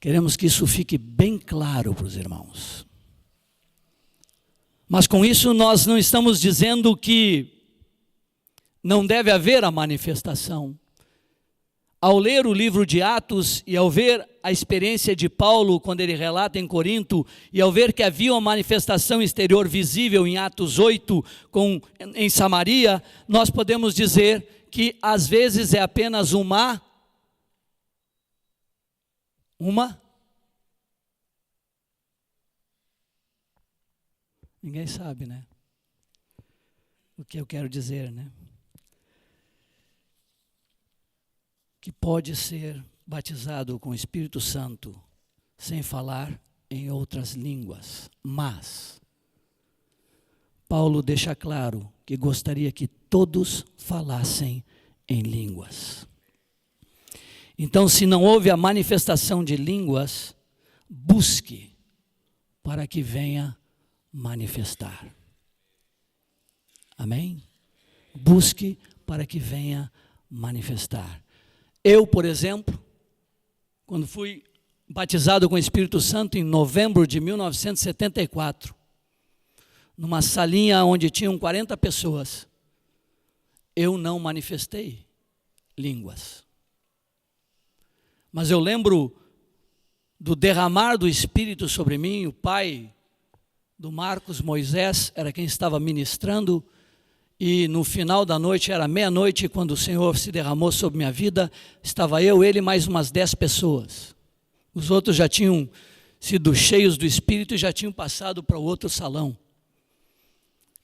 Speaker 1: Queremos que isso fique bem claro para os irmãos. Mas com isso nós não estamos dizendo que não deve haver a manifestação. Ao ler o livro de Atos e ao ver a experiência de Paulo, quando ele relata em Corinto, e ao ver que havia uma manifestação exterior visível em Atos 8, em Samaria, nós podemos dizer que às vezes é apenas uma? Ninguém sabe, né? O que eu quero dizer, né? Que pode ser batizado com o Espírito Santo sem falar em outras línguas. Mas Paulo deixa claro que gostaria que todos falassem em línguas. Então, se não houve a manifestação de línguas, busque para que venha manifestar. Amém? Busque para que venha manifestar. Eu, por exemplo, quando fui batizado com o Espírito Santo em novembro de 1974, numa salinha onde tinham 40 pessoas, eu não manifestei línguas. Mas eu lembro do derramar do Espírito sobre mim. O pai do Marcos, Moisés, era quem estava ministrando, e no final da noite, era meia-noite, quando o Senhor se derramou sobre minha vida, estava eu, ele e mais umas 10 pessoas. Os outros já tinham sido cheios do Espírito e já tinham passado para o outro salão.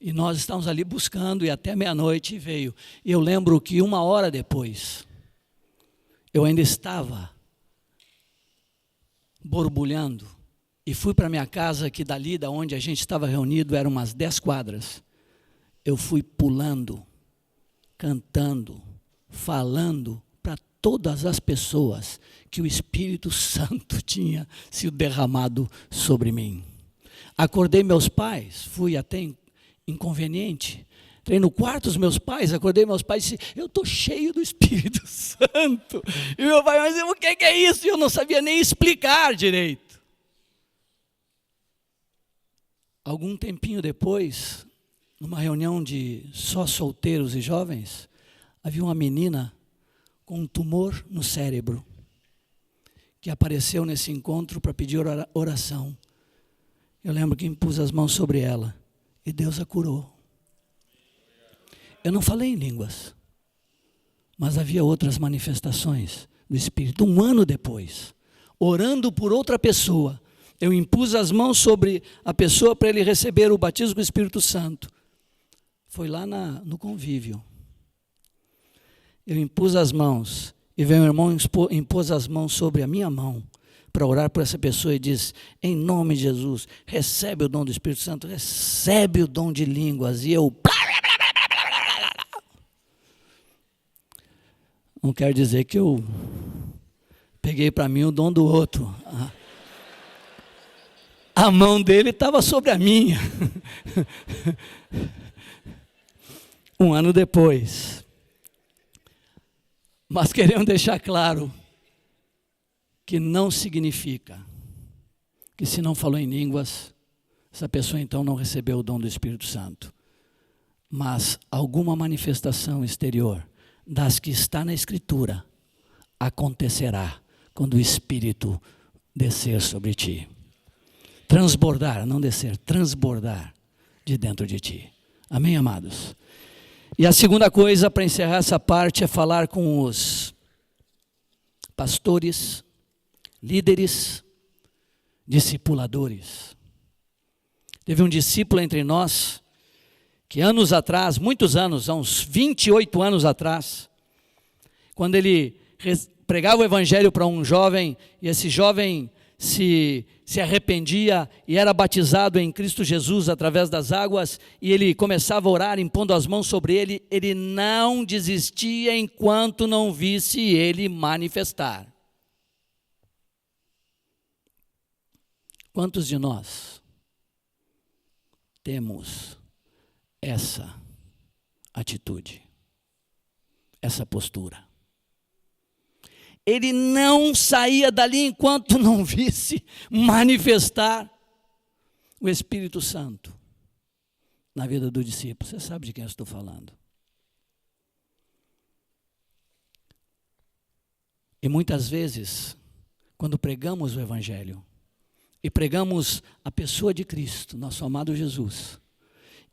Speaker 1: E nós estávamos ali buscando, e até meia-noite veio. E eu lembro que 1 hora depois, eu ainda estava borbulhando, e fui para minha casa, que dali, da onde a gente estava reunido, eram umas 10 quadras. Eu fui pulando, cantando, falando para todas as pessoas que o Espírito Santo tinha sido derramado sobre mim. Acordei meus pais, fui até inconveniente. Entrei no quarto dos meus pais, acordei meus pais e disse: eu estou cheio do Espírito Santo. E meu pai, mas o que é isso? E eu não sabia nem explicar direito. Algum tempinho depois, numa reunião de só solteiros e jovens, havia uma menina com um tumor no cérebro, que apareceu nesse encontro para pedir oração. Eu lembro que impus as mãos sobre ela, e Deus a curou. Eu não falei em línguas, mas havia outras manifestações do Espírito. 1 ano depois, orando por outra pessoa, eu impus as mãos sobre a pessoa para ele receber o batismo com o Espírito Santo. Foi lá no convívio. Eu impus as mãos, e veio o irmão impôs as mãos sobre a minha mão, para orar por essa pessoa, e diz: em nome de Jesus, recebe o dom do Espírito Santo, recebe o dom de línguas. E eu... Não quer dizer que eu peguei para mim o dom do outro. A mão dele estava sobre a minha. 1 ano depois. Mas queremos deixar claro que não significa que, se não falou em línguas, essa pessoa então não recebeu o dom do Espírito Santo. Mas alguma manifestação exterior das que está na Escritura acontecerá quando o Espírito descer sobre ti. Transbordar, não descer, transbordar de dentro de ti. Amém, amados? E a segunda coisa, para encerrar essa parte, é falar com os pastores, líderes, discipuladores. Teve um discípulo entre nós, que anos atrás, muitos anos, há uns 28 anos atrás, quando ele pregava o evangelho para um jovem, e esse jovem se arrependia e era batizado em Cristo Jesus através das águas, e ele começava a orar impondo as mãos sobre ele, ele não desistia enquanto não visse ele manifestar. Quantos de nós temos essa atitude, essa postura? Ele não saía dali enquanto não visse manifestar o Espírito Santo na vida do discípulo. Você sabe de quem eu estou falando. E muitas vezes, quando pregamos o Evangelho, e pregamos a pessoa de Cristo, nosso amado Jesus,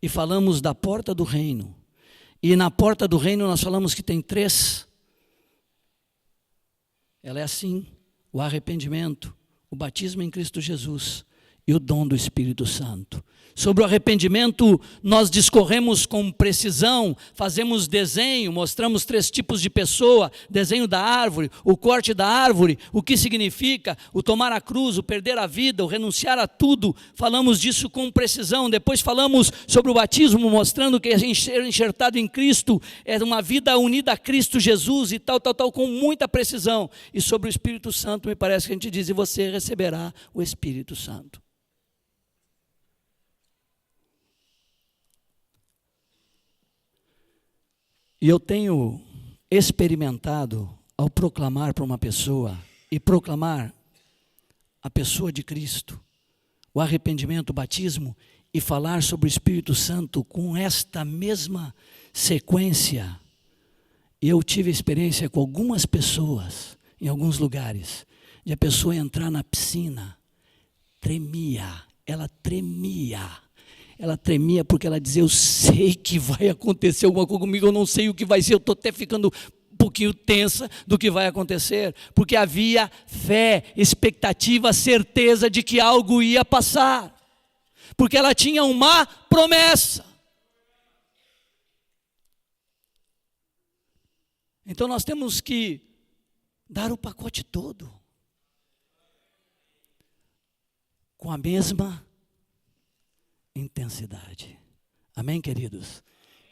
Speaker 1: e falamos da porta do reino, e na porta do reino nós falamos que tem 3. Ela é assim: o arrependimento, o batismo em Cristo Jesus e o dom do Espírito Santo. Sobre o arrependimento, nós discorremos com precisão, fazemos desenho, mostramos 3 tipos de pessoa: desenho da árvore, o corte da árvore, o que significa, o tomar a cruz, o perder a vida, o renunciar a tudo. Falamos disso com precisão. Depois falamos sobre o batismo, mostrando que ser enxertado em Cristo é uma vida unida a Cristo Jesus e tal, com muita precisão. E sobre o Espírito Santo, me parece que a gente diz: e você receberá o Espírito Santo. E eu tenho experimentado, ao proclamar para uma pessoa, e proclamar a pessoa de Cristo, o arrependimento, o batismo, e falar sobre o Espírito Santo com esta mesma sequência. Eu tive experiência com algumas pessoas, em alguns lugares, de a pessoa entrar na piscina, ela tremia porque ela dizia: eu sei que vai acontecer alguma coisa comigo, eu não sei o que vai ser, eu estou até ficando um pouquinho tensa do que vai acontecer, porque havia fé, expectativa, certeza de que algo ia passar, porque ela tinha uma promessa. Então nós temos que dar o pacote todo, com a mesma intensidade. Amém, queridos?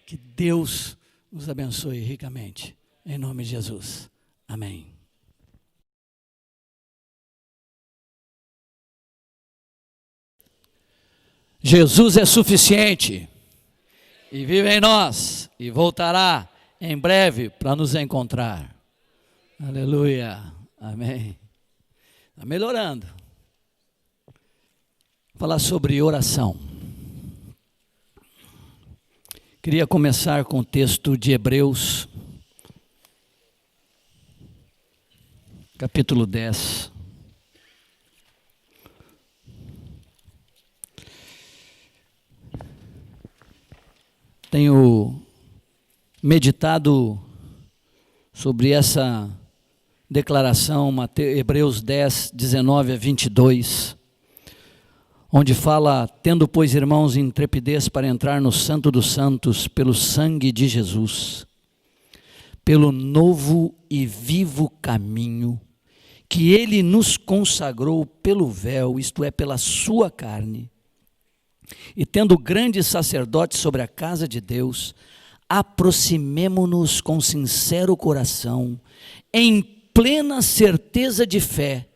Speaker 1: Que Deus nos abençoe ricamente, em nome de Jesus. Amém. Jesus é suficiente e vive em nós e voltará em breve para nos encontrar. Aleluia. Amém. Está melhorando. Vou falar sobre oração. Queria começar com o texto de Hebreus, capítulo 10. Tenho meditado sobre essa declaração, Hebreus 10, 19 a 22, onde fala: tendo, pois, irmãos, intrepidez para entrar no Santo dos Santos pelo sangue de Jesus, pelo novo e vivo caminho que ele nos consagrou pelo véu, isto é, pela sua carne, e tendo grande sacerdote sobre a casa de Deus, aproximemo-nos com sincero coração, em plena certeza de fé,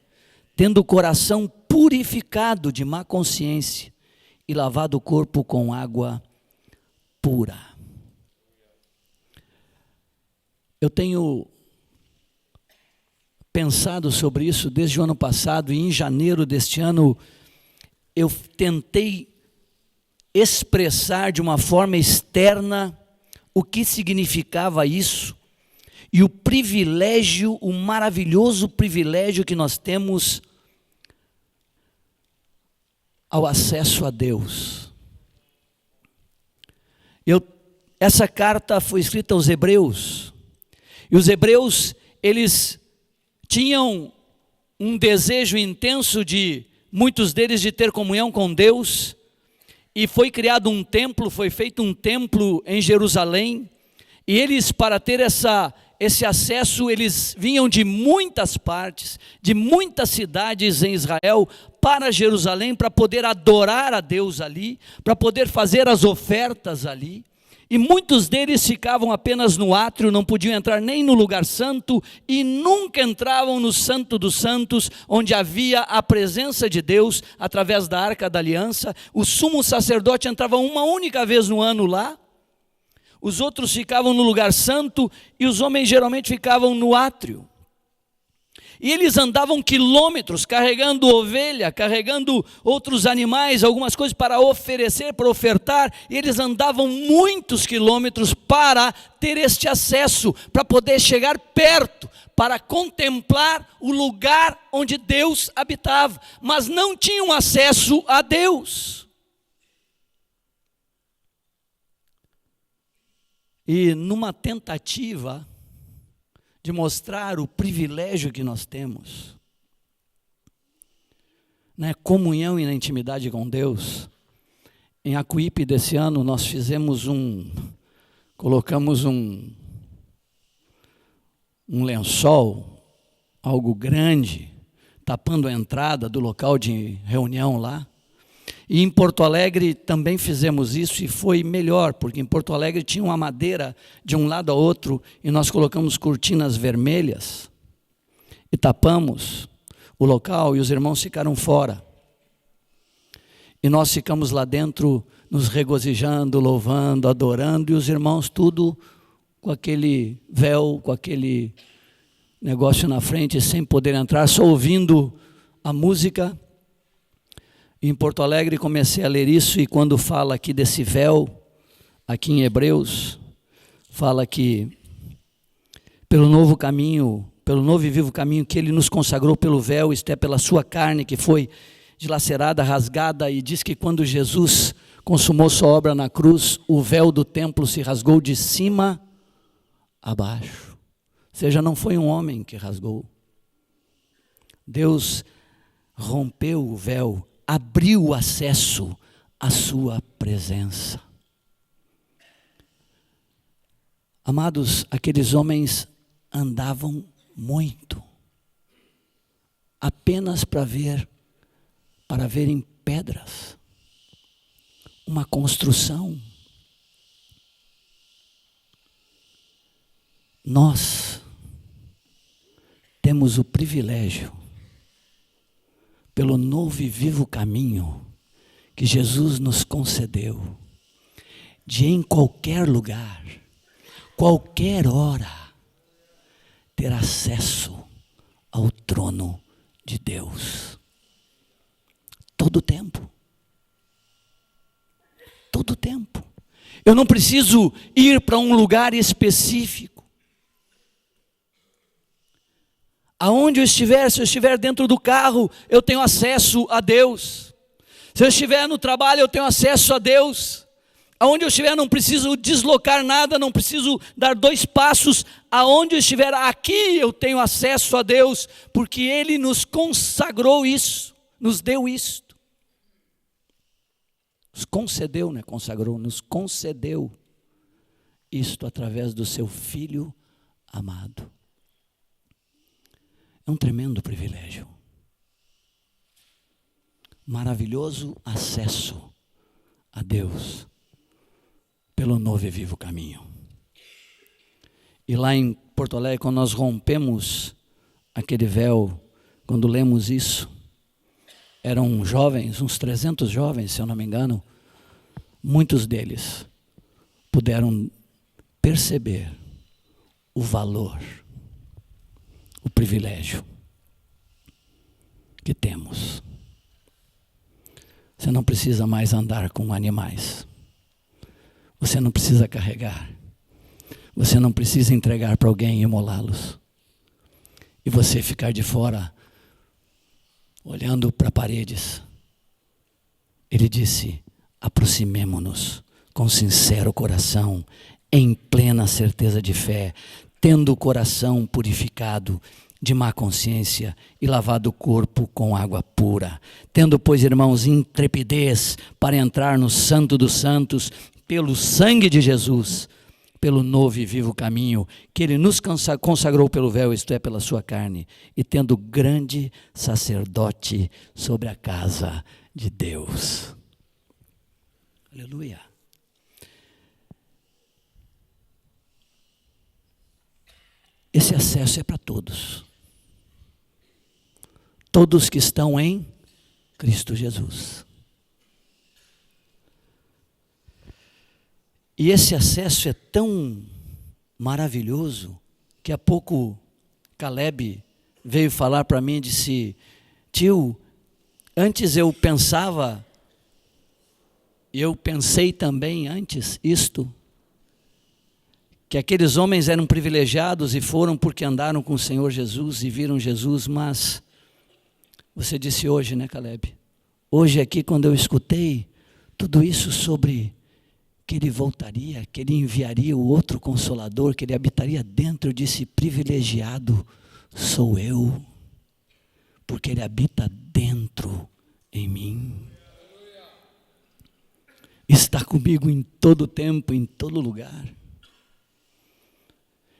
Speaker 1: tendo o coração purificado de má consciência e lavado o corpo com água pura. Eu tenho pensado sobre isso desde o ano passado, e em janeiro deste ano eu tentei expressar de uma forma externa o que significava isso e o privilégio, o maravilhoso privilégio que nós temos ao acesso a Deus. Essa carta foi escrita aos hebreus, e os hebreus, eles tinham um desejo intenso de, muitos deles, de ter comunhão com Deus, e foi criado um templo, foi feito um templo em Jerusalém, e eles, para ter esse acesso, eles vinham de muitas partes, de muitas cidades em Israel, para Jerusalém, para poder adorar a Deus ali, para poder fazer as ofertas ali, e muitos deles ficavam apenas no átrio, não podiam entrar nem no lugar santo, e nunca entravam no Santo dos Santos, onde havia a presença de Deus, através da Arca da Aliança. O sumo sacerdote entrava uma única vez no ano lá, os outros ficavam no lugar santo, e os homens geralmente ficavam no átrio. E eles andavam quilômetros carregando ovelha, carregando outros animais, algumas coisas para oferecer, para ofertar. E eles andavam muitos quilômetros para ter este acesso, para poder chegar perto, para contemplar o lugar onde Deus habitava. Mas não tinham acesso a Deus. E numa tentativa de mostrar o privilégio que nós temos, na comunhão e na intimidade com Deus, em Acuípe desse ano nós colocamos um lençol, algo grande, tapando a entrada do local de reunião lá. E em Porto Alegre também fizemos isso e foi melhor, porque em Porto Alegre tinha uma madeira de um lado a outro e nós colocamos cortinas vermelhas e tapamos o local e os irmãos ficaram fora. E nós ficamos lá dentro nos regozijando, louvando, adorando, e os irmãos tudo com aquele véu, com aquele negócio na frente, sem poder entrar, só ouvindo a música. Em Porto Alegre comecei a ler isso, e quando fala aqui desse véu, aqui em Hebreus, fala que pelo novo caminho, pelo novo e vivo caminho que ele nos consagrou pelo véu, isto é, pela sua carne que foi dilacerada, rasgada, e diz que quando Jesus consumou sua obra na cruz, o véu do templo se rasgou de cima a baixo. Ou seja, não foi um homem que rasgou. Deus rompeu o véu, abriu o acesso à sua presença. Amados, aqueles homens andavam muito, apenas para verem pedras, uma construção. Nós temos o privilégio, pelo novo e vivo caminho que Jesus nos concedeu, de em qualquer lugar, qualquer hora, ter acesso ao trono de Deus. Todo tempo. Todo tempo. Eu não preciso ir para um lugar específico. Aonde eu estiver, se eu estiver dentro do carro, eu tenho acesso a Deus. Se eu estiver no trabalho, eu tenho acesso a Deus. Aonde eu estiver, não preciso deslocar nada, não preciso dar 2 passos. Aonde eu estiver, aqui eu tenho acesso a Deus, porque Ele nos consagrou isso, nos deu isto. Nos concedeu, né? Consagrou, nos concedeu isto através do seu Filho amado. É um tremendo privilégio. Maravilhoso acesso a Deus pelo novo e vivo caminho. E lá em Porto Alegre, quando nós rompemos aquele véu, quando lemos isso, eram jovens, uns 300 jovens, se eu não me engano, muitos deles puderam perceber o valor, o privilégio que temos. Você não precisa mais andar com animais. Você não precisa carregar. Você não precisa entregar para alguém e imolá-los. E você ficar de fora, olhando para paredes. Ele disse: aproximemo-nos com sincero coração, em plena certeza de fé, tendo o coração purificado de má consciência e lavado o corpo com água pura. Tendo, pois, irmãos, intrepidez para entrar no Santo dos Santos, pelo sangue de Jesus, pelo novo e vivo caminho que Ele nos consagrou pelo véu, isto é, pela sua carne, e tendo grande sacerdote sobre a casa de Deus. Aleluia. Esse acesso é para todos. Todos que estão em Cristo Jesus. E esse acesso é tão maravilhoso que há pouco Caleb veio falar para mim e disse: tio, antes eu pensei também antes isto, que aqueles homens eram privilegiados e foram porque andaram com o Senhor Jesus e viram Jesus, mas você disse hoje, né, Caleb? Hoje aqui, quando eu escutei tudo isso sobre que ele voltaria, que ele enviaria o outro Consolador, que ele habitaria dentro, eu disse: privilegiado sou eu, porque ele habita dentro em mim. Está comigo em todo tempo, em todo lugar.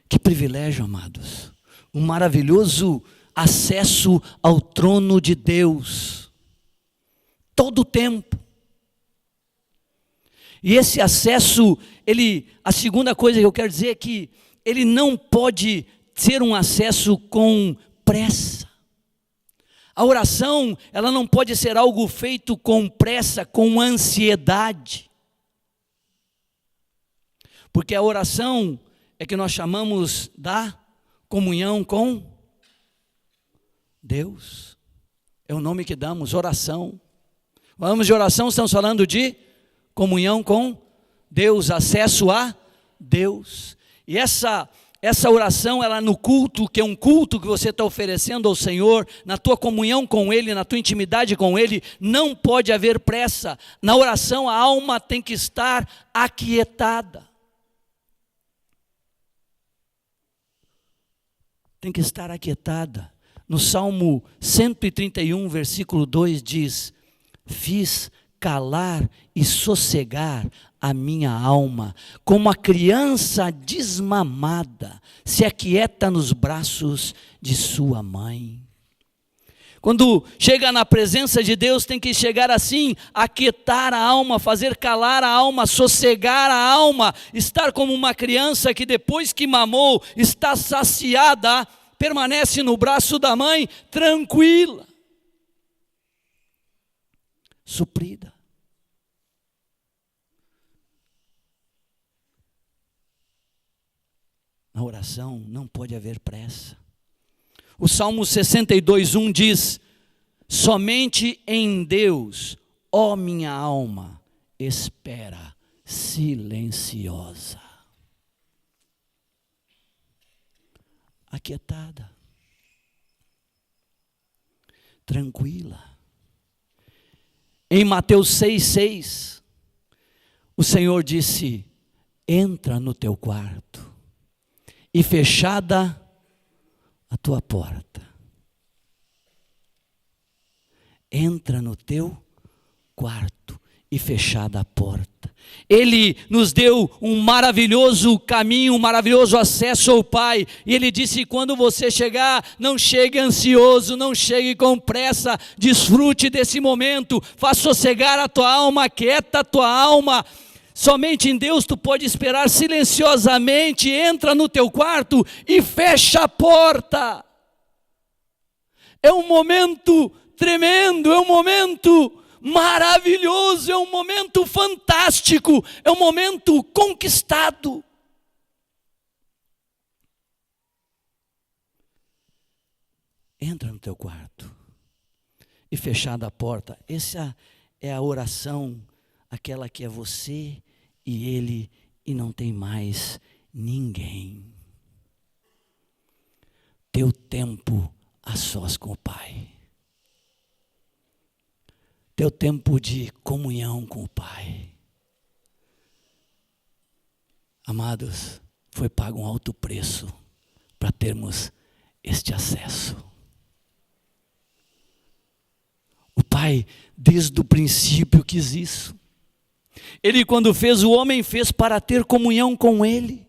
Speaker 1: Que privilégio, amados. Um maravilhoso acesso ao trono de Deus. Todo tempo. E esse acesso, a segunda coisa que eu quero dizer é que ele não pode ser um acesso com pressa. A oração, ela não pode ser algo feito com pressa, com ansiedade. Porque a oração é que nós chamamos da comunhão com Deus. É o nome que damos, oração. Falamos de oração, estamos falando de comunhão com Deus, acesso a Deus. E essa oração, ela no culto, que é um culto que você está oferecendo ao Senhor, na tua comunhão com Ele, na tua intimidade com Ele, não pode haver pressa. Na oração a alma tem que estar aquietada. Tem que estar aquietada. No Salmo 131, versículo 2 diz: fiz calar e sossegar a minha alma, como a criança desmamada se aquieta nos braços de sua mãe. Quando chega na presença de Deus, tem que chegar assim, aquietar a alma, fazer calar a alma, sossegar a alma, estar como uma criança que depois que mamou, está saciada, permanece no braço da mãe, tranquila, suprida. Na oração não pode haver pressa. O Salmo 62:1 diz: somente em Deus, ó minha alma, espera silenciosa. Aquietada. Tranquila. Em Mateus 6:6, o Senhor disse: entra no teu quarto e fechada a tua porta. Entra no teu quarto e fechada a porta. Ele nos deu um maravilhoso caminho, um maravilhoso acesso ao Pai. E Ele disse: quando você chegar, não chegue ansioso, não chegue com pressa, desfrute desse momento, faça sossegar a tua alma, aquieta a tua alma. Somente em Deus tu pode esperar silenciosamente. Entra no teu quarto e fecha a porta. É um momento tremendo, é um momento maravilhoso, é um momento fantástico, é um momento conquistado. Entra no teu quarto e fechada a porta. Essa é a oração, aquela que é você e Ele, e não tem mais ninguém. Teu tempo a sós com o Pai. Teu tempo de comunhão com o Pai. Amados, foi pago um alto preço para termos este acesso. O Pai, desde o princípio, quis isso. Ele, quando fez o homem, fez para ter comunhão com Ele.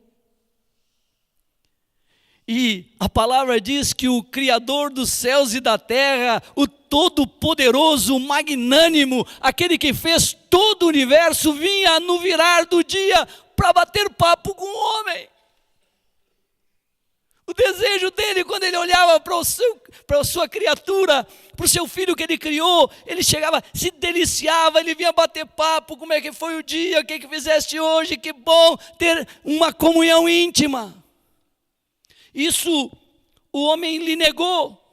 Speaker 1: E a palavra diz que o Criador dos céus e da terra, o Todo-Poderoso, o Magnânimo, aquele que fez todo o universo, vinha no virar do dia para bater papo com o homem. O desejo dele, quando ele olhava para a sua criatura, para o seu filho que ele criou, ele chegava, se deliciava, ele vinha bater papo: como é que foi o dia, o que fizeste hoje, que bom ter uma comunhão íntima. Isso o homem lhe negou.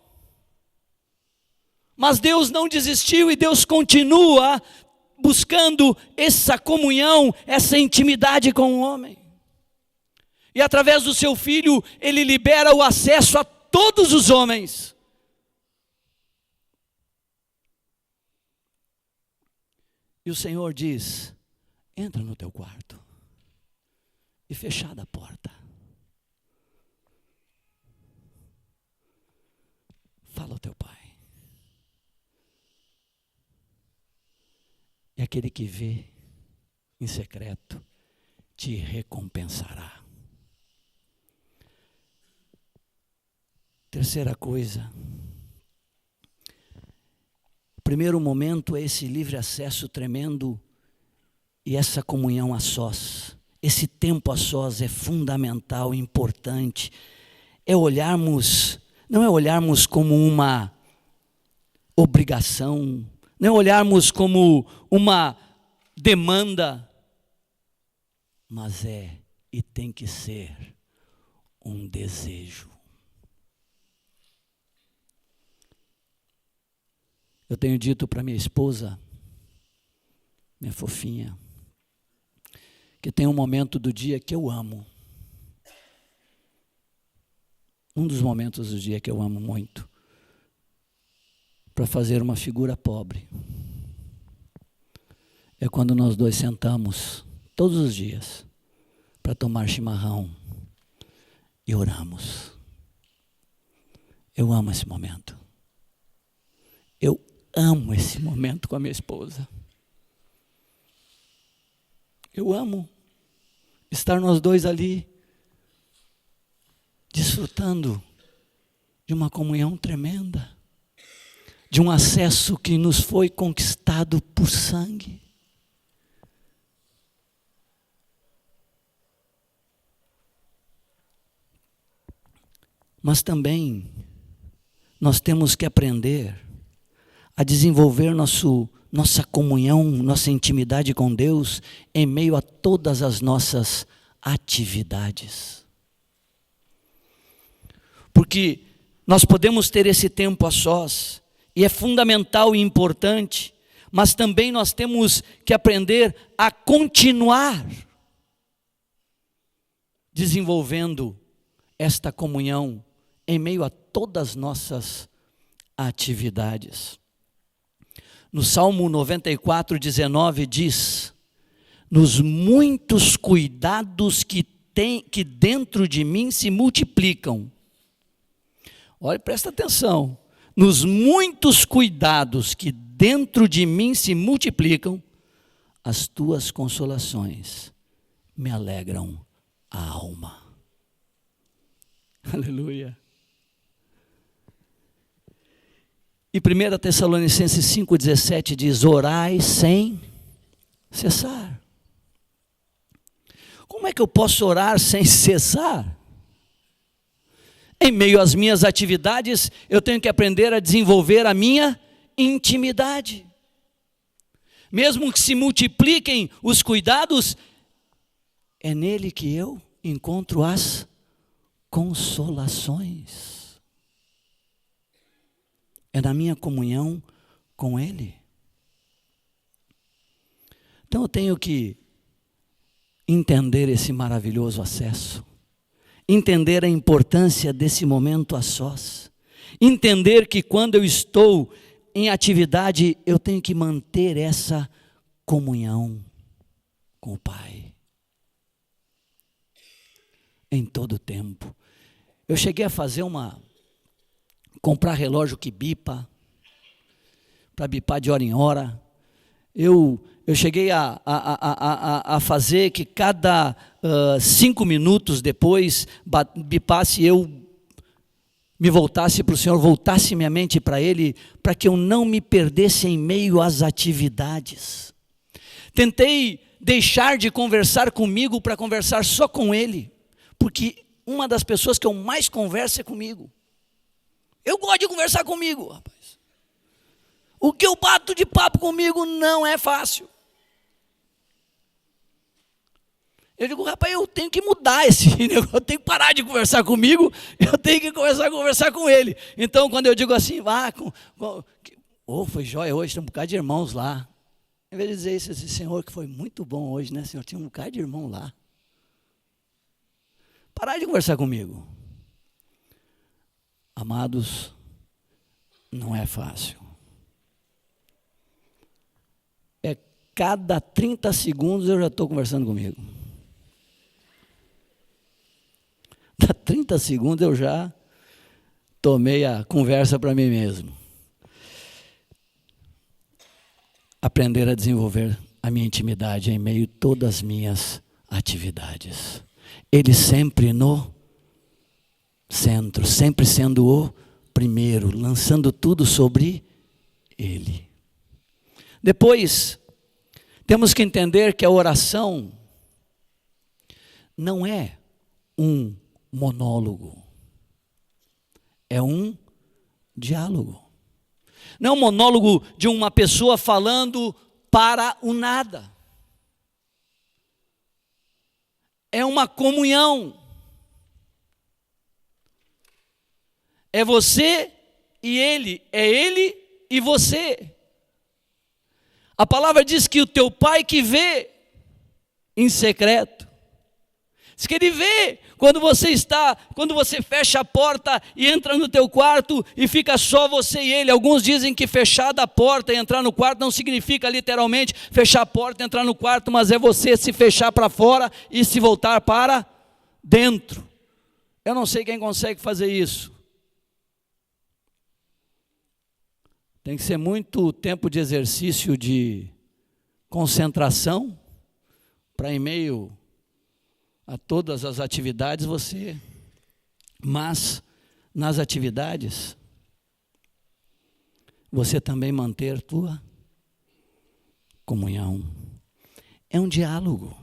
Speaker 1: Mas Deus não desistiu e Deus continua buscando essa comunhão, essa intimidade com o homem. E através do seu Filho, Ele libera o acesso a todos os homens. E o Senhor diz: entra no teu quarto e fechada a porta. Fala ao teu Pai. E aquele que vê em secreto te recompensará. Terceira coisa. O primeiro momento é esse livre acesso tremendo e essa comunhão a sós. Esse tempo a sós é fundamental, importante. Não é olharmos como uma obrigação, não é olharmos como uma demanda, mas é e tem que ser um desejo. Eu tenho dito para minha esposa, minha fofinha, que tem um momento do dia que eu amo. Um dos momentos do dia que eu amo muito, para fazer uma figura pobre, é quando nós dois sentamos todos os dias para tomar chimarrão e oramos. Eu amo esse momento. Eu amo esse momento com a minha esposa. Eu amo estar nós dois ali, desfrutando de uma comunhão tremenda, de um acesso que nos foi conquistado por sangue. Mas também nós temos que aprender a desenvolver nossa comunhão, nossa intimidade com Deus em meio a todas as nossas atividades. Porque nós podemos ter esse tempo a sós, e é fundamental e importante, mas também nós temos que aprender a continuar desenvolvendo esta comunhão em meio a todas as nossas atividades. No Salmo 94:19 diz: nos muitos cuidados que dentro de mim se multiplicam. Olha, presta atenção. Nos muitos cuidados que dentro de mim se multiplicam, as tuas consolações me alegram a alma. Aleluia. E 1 Tessalonicenses 5,17 diz: orai sem cessar. Como é que eu posso orar sem cessar? Em meio às minhas atividades, eu tenho que aprender a desenvolver a minha intimidade. Mesmo que se multipliquem os cuidados, é nele que eu encontro as consolações. É na minha comunhão com Ele. Então eu tenho que entender esse maravilhoso acesso, entender a importância desse momento a sós, entender que quando eu estou em atividade, eu tenho que manter essa comunhão com o Pai, em todo o tempo. Eu cheguei a fazer comprar relógio que bipa, para bipar de hora em hora. Eu cheguei a fazer que cada 5 minutos depois bipasse, eu me voltasse para o Senhor, voltasse minha mente para Ele, para que eu não me perdesse em meio às atividades. Tentei deixar de conversar comigo para conversar só com Ele, porque uma das pessoas que eu mais converso é comigo. Eu gosto de conversar comigo, rapaz. O que eu bato de papo comigo não é fácil. Eu digo, rapaz, eu tenho que mudar esse negócio, eu tenho que parar de conversar comigo, eu tenho que começar a conversar com ele. Então, quando eu digo assim, Foi jóia hoje, tem um bocado de irmãos lá. Em vez de dizer isso, esse Senhor, que foi muito bom hoje, né, Senhor? Tinha um bocado de irmão lá. Parar de conversar comigo. Amados, não é fácil. Cada 30 segundos eu já estou conversando comigo. Cada 30 segundos eu já tomei a conversa para mim mesmo. Aprender a desenvolver a minha intimidade em meio a todas as minhas atividades. Ele sempre no centro, sempre sendo o primeiro, lançando tudo sobre Ele. Depois, temos que entender que a oração não é um monólogo, é um diálogo. Não é um monólogo de uma pessoa falando para o nada. É uma comunhão. É você e ele, é ele e você. A palavra diz que o teu pai que vê em secreto, diz que ele vê quando você fecha a porta e entra no teu quarto e fica só você e ele. Alguns dizem que fechada a porta e entrar no quarto não significa literalmente fechar a porta e entrar no quarto, mas é você se fechar para fora e se voltar para dentro. Eu não sei quem consegue fazer isso. Tem que ser muito tempo de exercício de concentração para em meio a todas as atividades mas nas atividades você também manter tua comunhão. É um diálogo.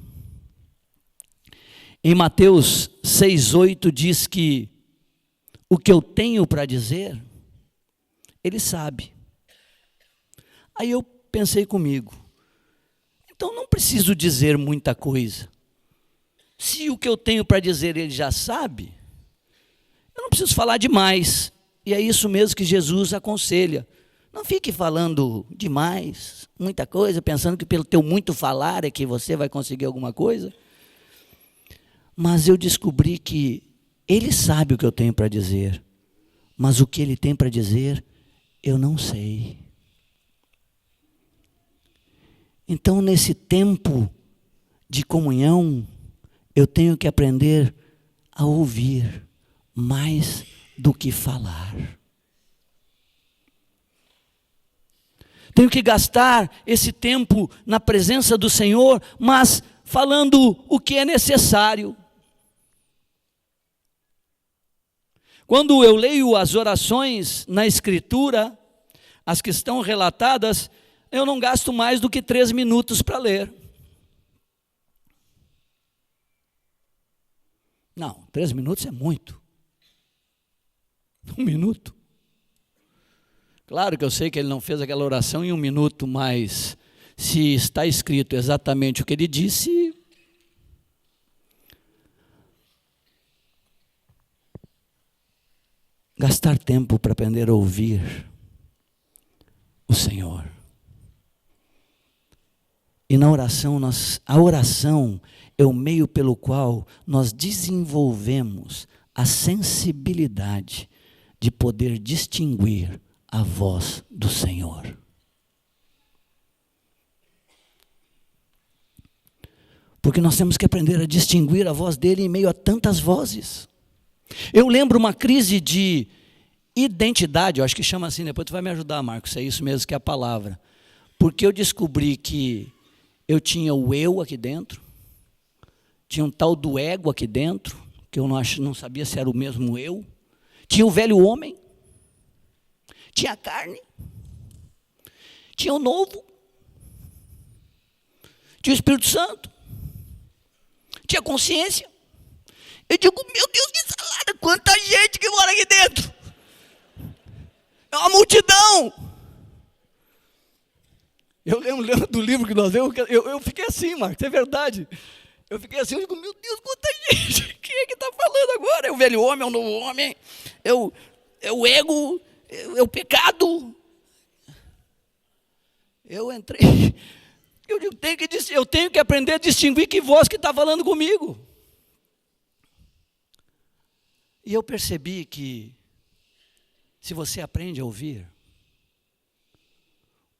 Speaker 1: Em Mateus 6,8 diz que o que eu tenho para dizer, Ele sabe. Aí eu pensei comigo, então não preciso dizer muita coisa. Se o que eu tenho para dizer ele já sabe, eu não preciso falar demais. E é isso mesmo que Jesus aconselha. Não fique falando demais, muita coisa, pensando que pelo teu muito falar é que você vai conseguir alguma coisa. Mas eu descobri que ele sabe o que eu tenho para dizer, mas o que ele tem para dizer, eu não sei. Então, nesse tempo de comunhão, eu tenho que aprender a ouvir mais do que falar. Tenho que gastar esse tempo na presença do Senhor, mas falando o que é necessário. Quando eu leio as orações na Escritura, as que estão relatadas, eu não gasto mais do que 3 minutos para ler. Não, 3 minutos é muito. 1 minuto. Claro que eu sei que ele não fez aquela oração em 1 minuto, mas se está escrito exatamente o que ele disse, gastar tempo para aprender a ouvir o Senhor. E na oração, a oração é o meio pelo qual nós desenvolvemos a sensibilidade de poder distinguir a voz do Senhor. Porque nós temos que aprender a distinguir a voz dele em meio a tantas vozes. Eu lembro uma crise de identidade, eu acho que chama assim, depois tu vai me ajudar, Marcos, é isso mesmo que é a palavra. Porque eu descobri que eu tinha o eu aqui dentro, tinha um tal do ego aqui dentro, que eu não sabia se era o mesmo eu, tinha o velho homem, tinha a carne, tinha o novo, tinha o Espírito Santo, tinha consciência. Eu digo, meu Deus, que salada, quanta gente que mora aqui dentro. É uma multidão. Eu lembro do livro que nós lemos, eu fiquei assim, Marcos, é verdade. Eu fiquei assim, eu digo, meu Deus, quanta gente. Quem é que está falando agora? É o velho homem, é o novo homem, é o ego, é o pecado. Eu entrei, eu digo, eu tenho que aprender a distinguir que voz que está falando comigo. E eu percebi que, se você aprende a ouvir,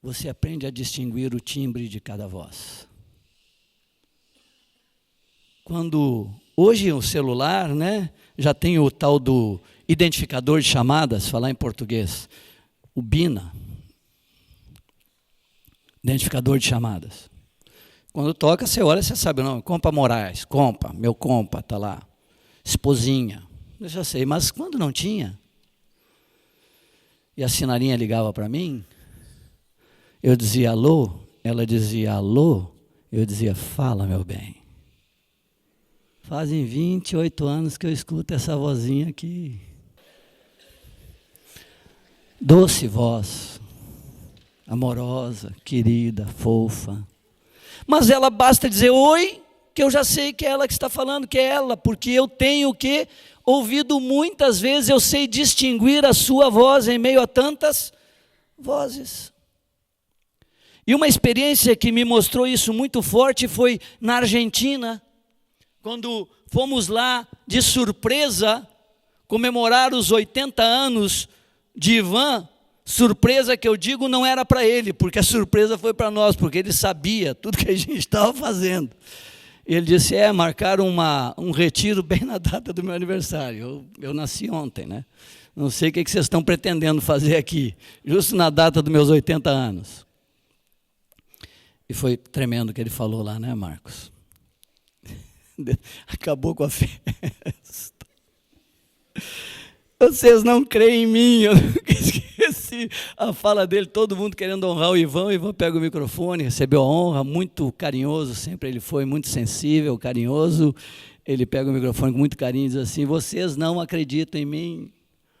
Speaker 1: você aprende a distinguir o timbre de cada voz. Hoje o celular, né, já tem o tal do identificador de chamadas, falar em português, o BINA, identificador de chamadas. Quando toca, você olha, você sabe o nome, Compa Moraes, Compa, meu compa, está lá, esposinha, eu já sei, mas quando não tinha, e a sinarinha ligava para mim, eu dizia alô, ela dizia alô, eu dizia fala, meu bem. Fazem 28 anos que eu escuto essa vozinha aqui. Doce voz, amorosa, querida, fofa. Mas ela basta dizer oi, que eu já sei que é ela que está falando, que é ela, porque eu tenho que ouvido muitas vezes, eu sei distinguir a sua voz em meio a tantas vozes. E uma experiência que me mostrou isso muito forte foi na Argentina, quando fomos lá de surpresa comemorar os 80 anos de Ivan. Surpresa que eu digo não era para ele, porque a surpresa foi para nós, porque ele sabia tudo que a gente estava fazendo. Ele disse, marcaram um retiro bem na data do meu aniversário. Eu nasci ontem, né? Não sei o que vocês estão pretendendo fazer aqui, justo na data dos meus 80 anos. E foi tremendo o que ele falou lá, né, Marcos? Acabou com a festa. Vocês não creem em mim, eu nunca esqueci a fala dele, todo mundo querendo honrar o Ivan pega o microfone, recebeu a honra, muito carinhoso, sempre ele foi muito sensível, carinhoso, ele pega o microfone com muito carinho e diz assim, vocês não acreditam em mim,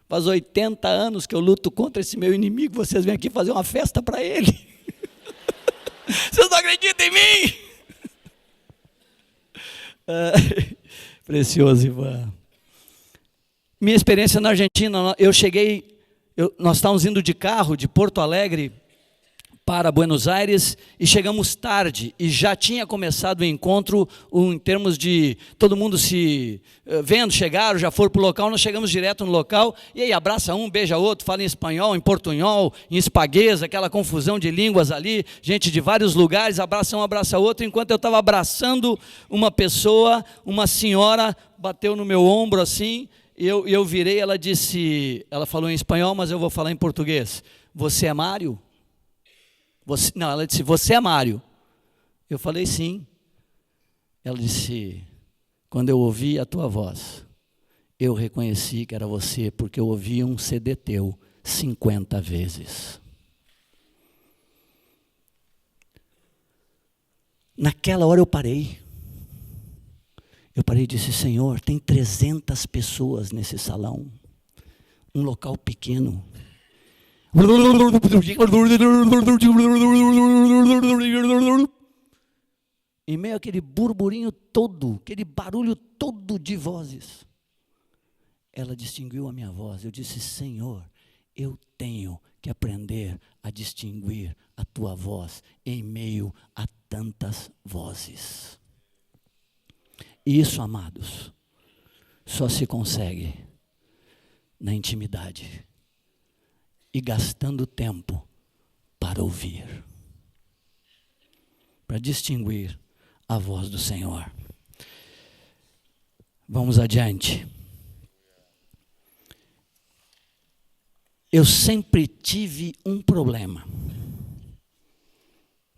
Speaker 1: faz 80 anos que eu luto contra esse meu inimigo, vocês vêm aqui fazer uma festa para ele, vocês não acreditam em mim? Precioso Ivan. Minha experiência na Argentina, nós estávamos indo de carro de Porto Alegre para Buenos Aires e chegamos tarde e já tinha começado o encontro em termos de todo mundo se vendo, chegaram, já foram para o local, nós chegamos direto no local e aí abraça um, beija outro, fala em espanhol, em portunhol, em espaguês, aquela confusão de línguas ali, gente de vários lugares, abraça um, abraça outro, enquanto eu estava abraçando uma pessoa, uma senhora bateu no meu ombro assim, eu virei, ela falou em espanhol, mas eu vou falar em português, você é Mário? Ela disse, você é Mário? Eu falei, sim. Ela disse, quando eu ouvi a tua voz, eu reconheci que era você, porque eu ouvi um CD teu 50 vezes. Naquela hora eu parei. Eu parei e disse, Senhor, tem 300 pessoas nesse salão, um local pequeno. Em meio àquele burburinho todo, aquele barulho todo de vozes, ela distinguiu a minha voz. Eu disse, Senhor, eu tenho que aprender a distinguir a tua voz em meio a tantas vozes. E isso, amados, só se consegue na intimidade e gastando tempo para ouvir, para distinguir a voz do Senhor. Vamos adiante. Eu sempre tive um problema.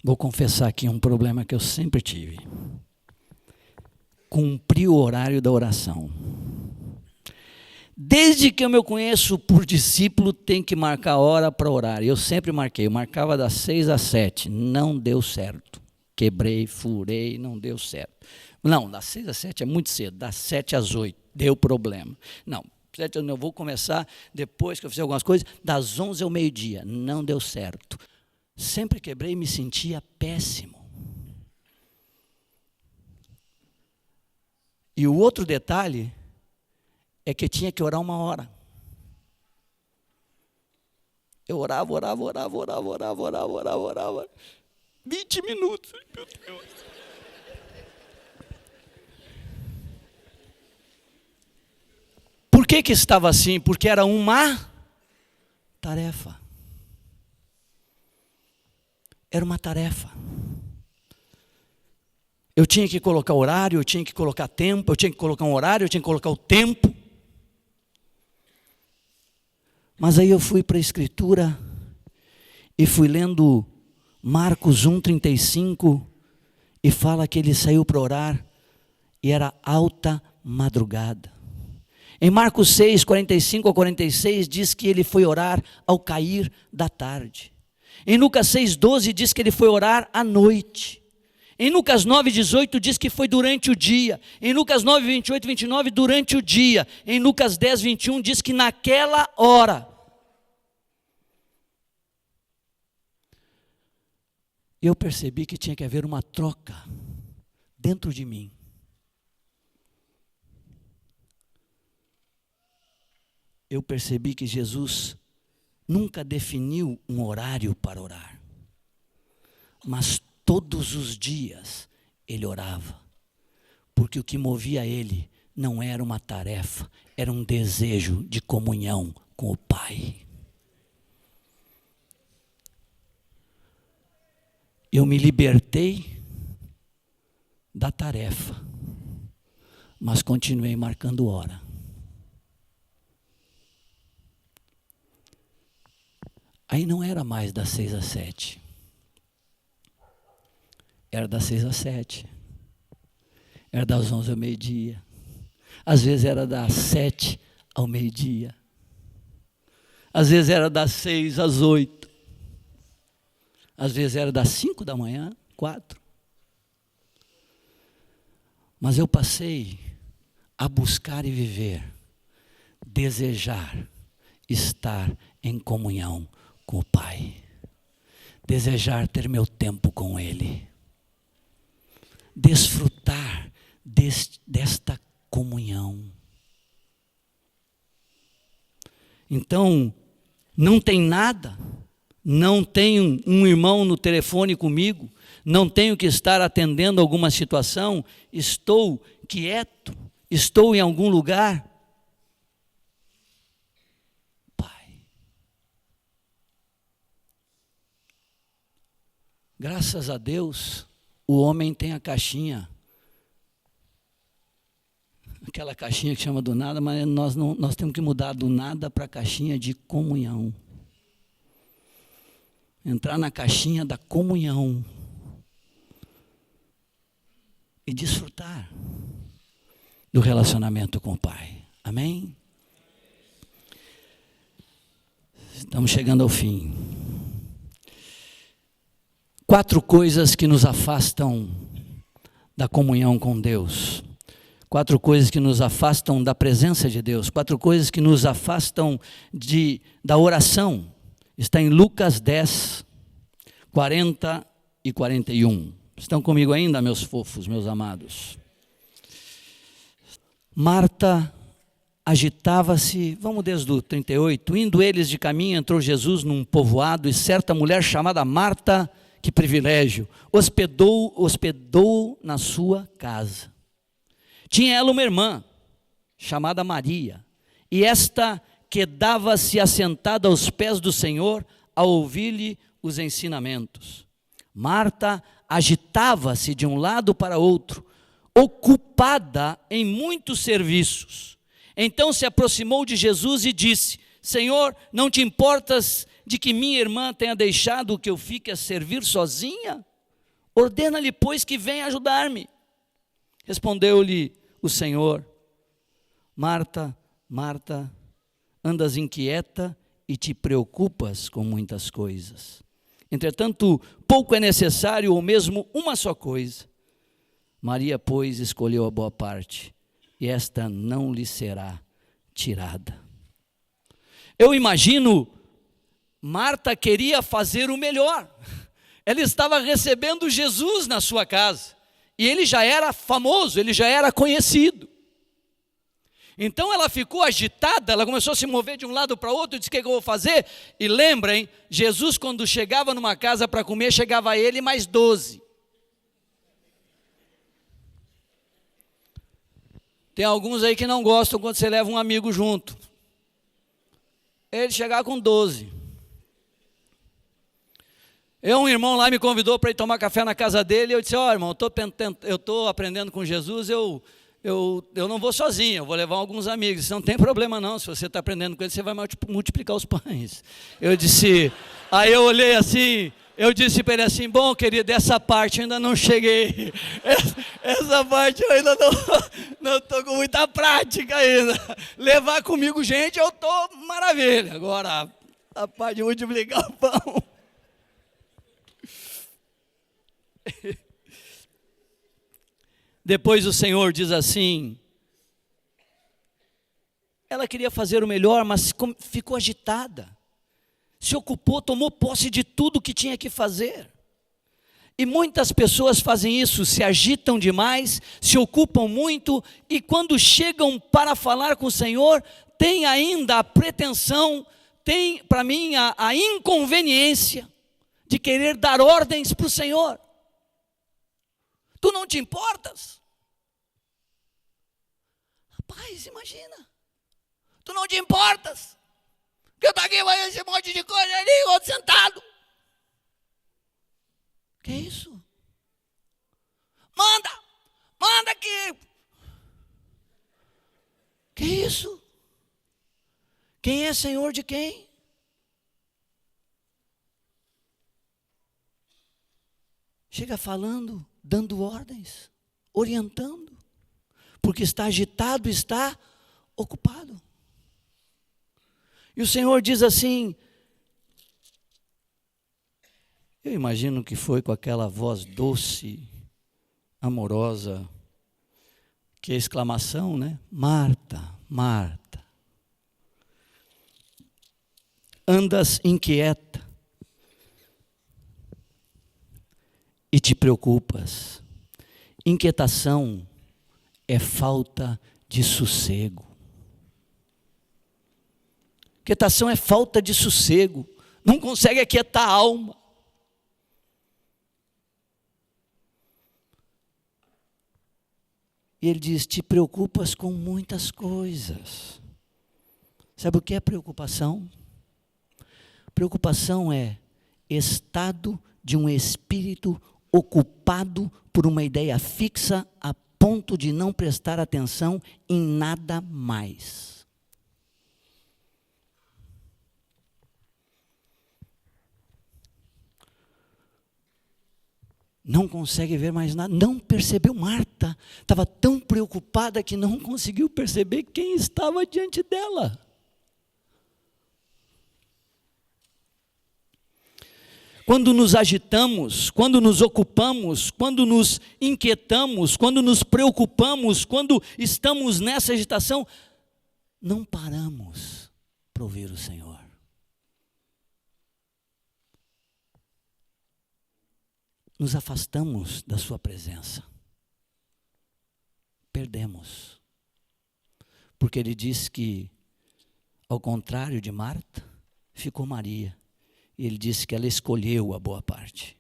Speaker 1: Vou confessar aqui um problema que eu sempre tive. Cumprir o horário da oração. Desde que eu me conheço por discípulo, tem que marcar a hora para orar. Eu sempre marquei, eu marcava das 6 às 7, não deu certo. Quebrei, furei, não deu certo. Não, das 6 às 7 é muito cedo, das 7 às 8, deu problema. Não, eu vou começar depois que eu fizer algumas coisas, das 11 ao meio-dia, não deu certo. Sempre quebrei e me sentia péssimo. E o outro detalhe é que tinha que orar 1 hora. Eu orava. 20 minutos, meu Deus. Por que estava assim? Porque era uma tarefa. Era uma tarefa. Eu tinha que colocar horário, eu tinha que colocar tempo, eu tinha que colocar um horário, eu tinha que colocar o tempo. Mas aí eu fui para a Escritura e fui lendo Marcos 1,35 e fala que ele saiu para orar e era alta madrugada. Em Marcos 6, 45 a 46 diz que ele foi orar ao cair da tarde. Em Lucas 6,12 diz que ele foi orar à noite. Em Lucas 9,18 diz que foi durante o dia. Em Lucas 9, 28 e 29, durante o dia. Em Lucas 10, 21 diz que naquela hora. Eu percebi que tinha que haver uma troca dentro de mim. Eu percebi que Jesus nunca definiu um horário para orar. Mas todos os dias ele orava, porque o que movia ele não era uma tarefa, era um desejo de comunhão com o Pai. Eu me libertei da tarefa, mas continuei marcando hora. Aí não era mais das 6 às 7. Era das 6 às 7. Era das 11 ao meio-dia. Às vezes era das 7 ao meio-dia. Às vezes era das 6 às 8. Às vezes era das 5 da manhã, 4. Mas eu passei a buscar e viver, desejar estar em comunhão com o Pai. Desejar ter meu tempo com Ele. Desfrutar desta comunhão. Então, não tem nada, não tenho um irmão no telefone comigo, não tenho que estar atendendo alguma situação, estou quieto, estou em algum lugar. Pai. Graças a Deus, o homem tem a caixinha, aquela caixinha que chama do nada, mas nós temos que mudar do nada para a caixinha de comunhão. Entrar na caixinha da comunhão e desfrutar do relacionamento com o Pai. Amém? Estamos chegando ao fim. 4 coisas que nos afastam da comunhão com Deus. 4 coisas que nos afastam da presença de Deus. 4 coisas que nos afastam da oração. Está em Lucas 10, 40 e 41. Estão comigo ainda, meus fofos, meus amados? Marta agitava-se, vamos desde o 38. Indo eles de caminho, entrou Jesus num povoado, e certa mulher chamada Marta, que privilégio, hospedou na sua casa. Tinha ela uma irmã, chamada Maria, e esta quedava-se assentada aos pés do Senhor, a ouvir-lhe os ensinamentos. Marta agitava-se de um lado para outro, ocupada em muitos serviços. Então se aproximou de Jesus e disse: Senhor, não te importas de que minha irmã tenha deixado que eu fique a servir sozinha? Ordena-lhe, pois, que venha ajudar-me. Respondeu-lhe o Senhor: Marta, Marta, andas inquieta e te preocupas com muitas coisas. Entretanto, pouco é necessário, ou mesmo uma só coisa. Maria, pois, escolheu a boa parte, e esta não lhe será tirada. Eu imagino, Marta queria fazer o melhor. Ela estava recebendo Jesus na sua casa, e ele já era famoso, ele já era conhecido. Então ela ficou agitada, ela começou a se mover de um lado para o outro, disse: o que eu vou fazer? E lembrem, Jesus quando chegava numa casa para comer, chegava ele mais 12. Tem alguns aí que não gostam quando você leva um amigo junto. Ele chegava com 12. Um irmão lá me convidou para ir tomar café na casa dele, eu disse: ó, irmão, eu estou aprendendo com Jesus, eu não vou sozinho, eu vou levar alguns amigos. Isso não tem problema não, se você está aprendendo com ele, você vai multiplicar os pães. Aí eu olhei assim, eu disse para ele assim: bom, querido, essa parte eu ainda não cheguei, essa parte eu ainda não estou com muita prática ainda. Levar comigo gente, eu estou maravilha. Agora, a parte de multiplicar o pão. Depois o Senhor diz assim: ela queria fazer o melhor, mas ficou agitada, se ocupou, tomou posse de tudo que tinha que fazer. E muitas pessoas fazem isso, se agitam demais, se ocupam muito, e quando chegam para falar com o Senhor, tem ainda a pretensão, tem para mim a inconveniência de querer dar ordens para o Senhor. Tu não te importas? Rapaz, imagina. Tu não te importas? Que eu estou aqui fazendo esse monte de coisa ali, outro sentado. Que isso? Manda aqui. Que isso? Quem é senhor de quem? Chega falando, dando ordens, orientando, porque está agitado, está ocupado. E o Senhor diz assim, eu imagino que foi com aquela voz doce, amorosa, que é exclamação, né? Marta, Marta, andas inquieta e te preocupas. Inquietação é falta de sossego. Inquietação é falta de sossego. Não consegue aquietar a alma. E ele diz: te preocupas com muitas coisas. Sabe o que é preocupação? Preocupação é estado de um espírito ocupado por uma ideia fixa a ponto de não prestar atenção em nada mais. Não consegue ver mais nada, não percebeu. Marta estava tão preocupada que não conseguiu perceber quem estava diante dela. Quando nos agitamos, quando nos ocupamos, quando nos inquietamos, quando nos preocupamos, quando estamos nessa agitação, não paramos para ouvir o Senhor. Nos afastamos da sua presença. Perdemos. Porque ele diz que, ao contrário de Marta, ficou Maria. E ele disse que ela escolheu a boa parte.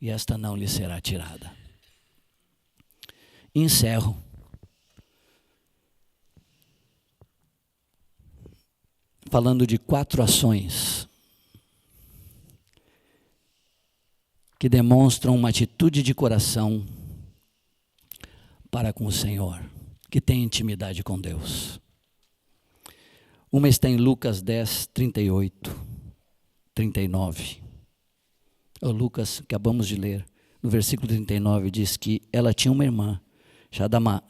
Speaker 1: E esta não lhe será tirada. Encerro. Falando de 4 ações que demonstram uma atitude de coração para com o Senhor, que tem intimidade com Deus. Uma está em Lucas 10, 38, 39. O Lucas, que acabamos de ler, no versículo 39, diz que ela tinha uma irmã,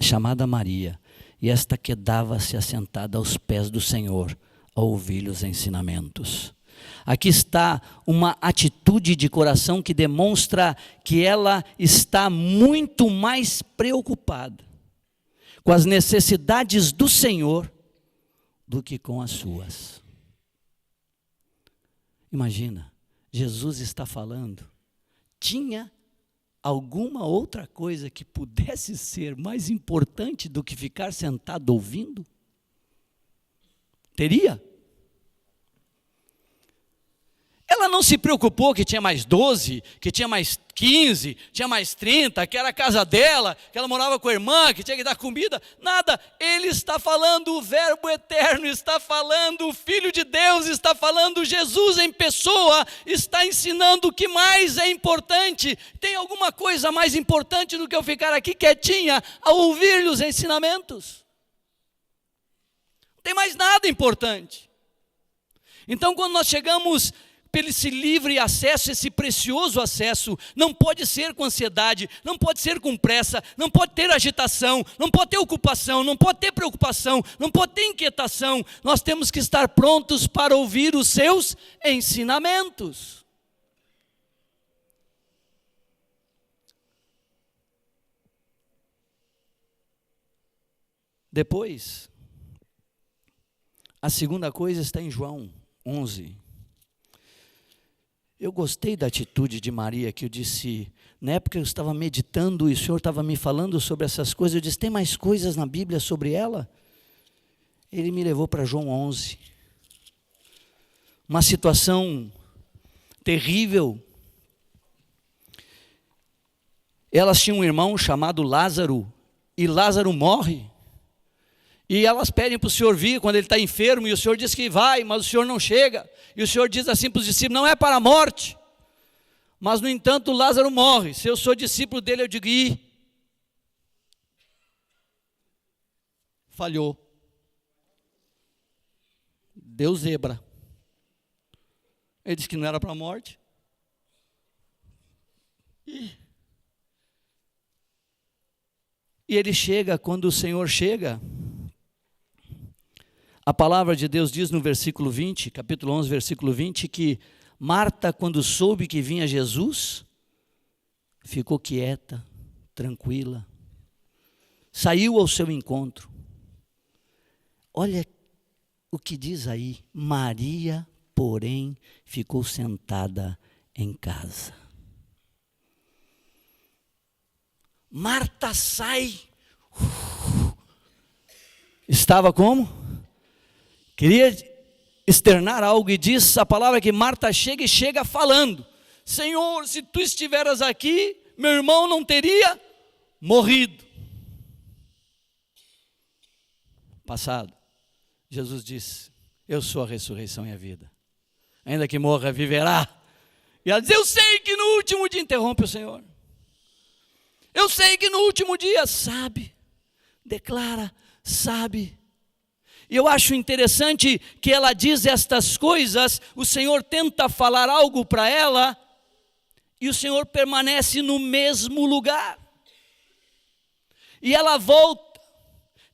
Speaker 1: chamada Maria, e esta quedava-se assentada aos pés do Senhor, a ouvir os ensinamentos. Aqui está uma atitude de coração que demonstra que ela está muito mais preocupada com as necessidades do Senhor do que com as suas. Imagina, Jesus está falando, tinha alguma outra coisa que pudesse ser mais importante do que ficar sentado ouvindo? Teria. Ela não se preocupou que tinha mais 12, que tinha mais 15, tinha mais 30, que era a casa dela, que ela morava com a irmã, que tinha que dar comida, nada. Ele está falando o verbo eterno, está falando o Filho de Deus, está falando Jesus em pessoa, está ensinando o que mais é importante. Tem alguma coisa mais importante do que eu ficar aqui quietinha a ouvir-lhe os ensinamentos? Não tem mais nada importante. Então, quando nós chegamos pelo esse livre acesso, esse precioso acesso, não pode ser com ansiedade, não pode ser com pressa, não pode ter agitação, não pode ter ocupação, não pode ter preocupação, não pode ter inquietação. Nós temos que estar prontos para ouvir os seus ensinamentos. Depois, a segunda coisa está em João 11. Eu gostei da atitude de Maria, que eu disse, na época eu estava meditando e o Senhor estava me falando sobre essas coisas, eu disse, tem mais coisas na Bíblia sobre ela? Ele me levou para João 11. Uma situação terrível. Elas tinham um irmão chamado Lázaro, e Lázaro morre. E elas pedem para o Senhor vir quando ele está enfermo, e o Senhor diz que vai, mas o Senhor não chega. E o Senhor diz assim para os discípulos, não é para a morte. Mas no entanto Lázaro morre. Se eu sou discípulo dele, eu digo, falhou. Deu zebra. Ele disse que não era para a morte. E ele chega, quando o Senhor chega, a palavra de Deus diz no versículo 20, capítulo 11, versículo 20, que Marta, quando soube que vinha Jesus, ficou quieta, tranquila, saiu ao seu encontro. Olha o que diz aí, Maria, porém, ficou sentada em casa. Marta sai, estava como? Queria externar algo e diz a palavra que Marta chega e chega falando, Senhor, se tu estiveras aqui, meu irmão não teria morrido. Passado, Jesus disse, eu sou a ressurreição e a vida, ainda que morra, viverá. E ela diz, eu sei que no último dia, interrompe o Senhor, eu sei que no último dia, sabe, declara, sabe. E eu acho interessante que ela diz estas coisas, o Senhor tenta falar algo para ela, e o Senhor permanece no mesmo lugar. E ela volta,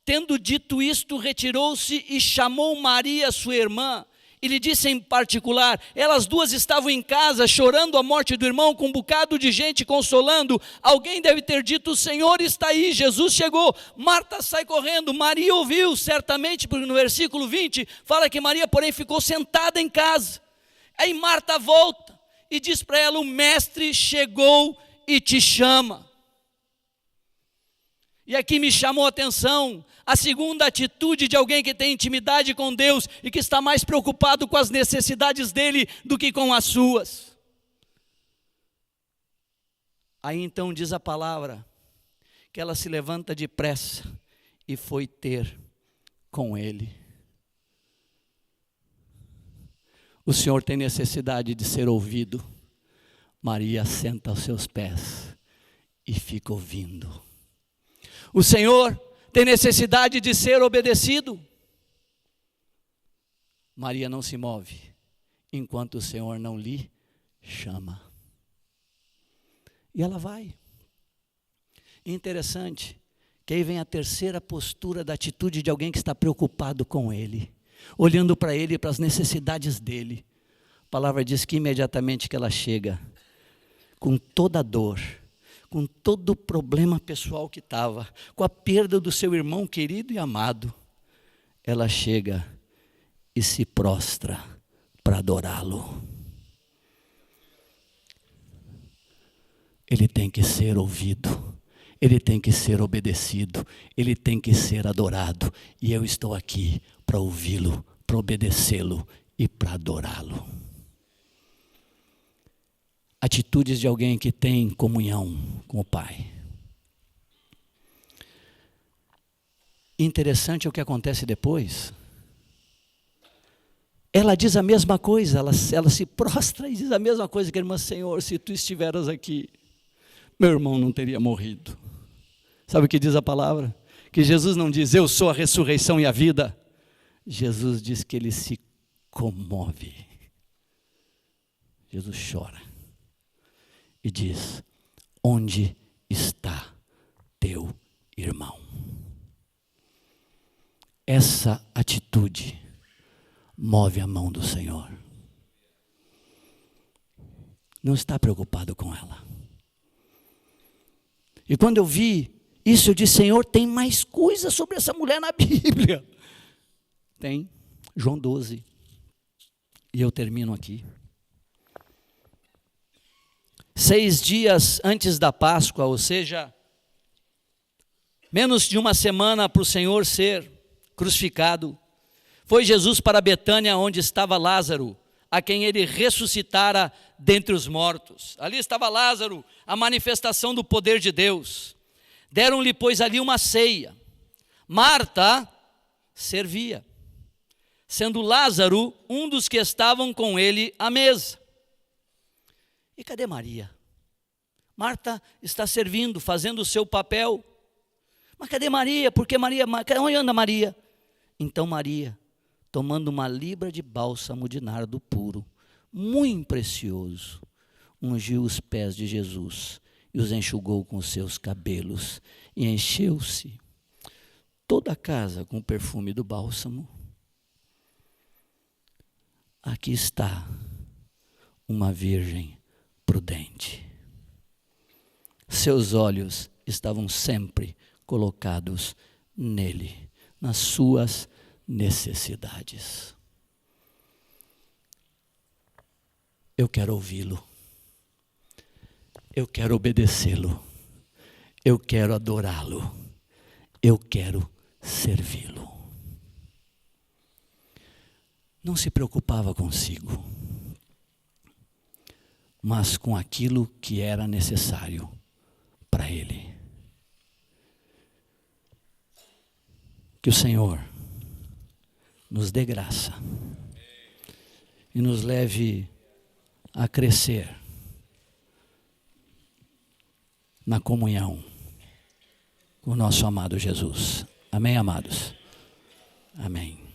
Speaker 1: tendo dito isto, retirou-se e chamou Maria, sua irmã, e lhe disse em particular, elas duas estavam em casa, chorando a morte do irmão, com um bocado de gente consolando. Alguém deve ter dito, o Senhor está aí, Jesus chegou. Marta sai correndo, Maria ouviu, certamente, porque no versículo 20, fala que Maria, porém, ficou sentada em casa. Aí Marta volta e diz para ela, o mestre chegou e te chama. E aqui me chamou a atenção a segunda atitude de alguém que tem intimidade com Deus e que está mais preocupado com as necessidades dele do que com as suas. Aí então diz a palavra que ela se levanta depressa e foi ter com ele. O Senhor tem necessidade de ser ouvido. Maria senta aos seus pés e fica ouvindo. O Senhor tem necessidade de ser obedecido. Maria não se move enquanto o Senhor não lhe chama. E ela vai. Interessante que aí vem a terceira postura da atitude de alguém que está preocupado com ele, olhando para ele e para as necessidades dele. A palavra diz que imediatamente que ela chega, com toda a dor, com todo o problema pessoal que estava, com a perda do seu irmão querido e amado, ela chega e se prostra para adorá-lo. Ele tem que ser ouvido, ele tem que ser obedecido, ele tem que ser adorado, e eu estou aqui para ouvi-lo para obedecê-lo e para adorá-lo. Atitudes de alguém que tem comunhão com o Pai. Interessante é o que acontece depois. Ela diz a mesma coisa, ela se prostra e diz a mesma coisa que a irmã: Senhor, se tu estiveras aqui, meu irmão não teria morrido. Sabe o que diz a palavra? Que Jesus não diz: eu sou a ressurreição e a vida. Jesus diz que ele se comove. Jesus chora e diz: onde está teu irmão? Essa atitude move a mão do Senhor. Não está preocupado com ela. E quando eu vi isso, eu disse: Senhor, tem mais coisa sobre essa mulher na Bíblia. Tem, João 12. E eu termino aqui. 6 dias antes da Páscoa, ou seja, menos de uma semana para o Senhor ser crucificado, foi Jesus para Betânia, onde estava Lázaro, a quem ele ressuscitara dentre os mortos. Ali estava Lázaro, a manifestação do poder de Deus. Deram-lhe, pois, ali uma ceia. Marta servia, sendo Lázaro um dos que estavam com ele à mesa. E cadê Maria? Marta está servindo, fazendo o seu papel. Mas cadê Maria? Porque Maria, onde anda Maria? Então Maria, tomando uma libra de bálsamo de nardo puro, muito precioso, ungiu os pés de Jesus e os enxugou com os seus cabelos, e encheu-se toda a casa com o perfume do bálsamo. Aqui está uma virgem prudente. Seus olhos estavam sempre colocados nele, nas suas necessidades. Eu quero ouvi-lo. Eu quero obedecê-lo. Eu quero adorá-lo. Eu quero servi-lo. Não se preocupava consigo, mas com aquilo que era necessário para ele. Que o Senhor nos dê graça e nos leve a crescer na comunhão com o nosso amado Jesus. Amém, amados? Amém.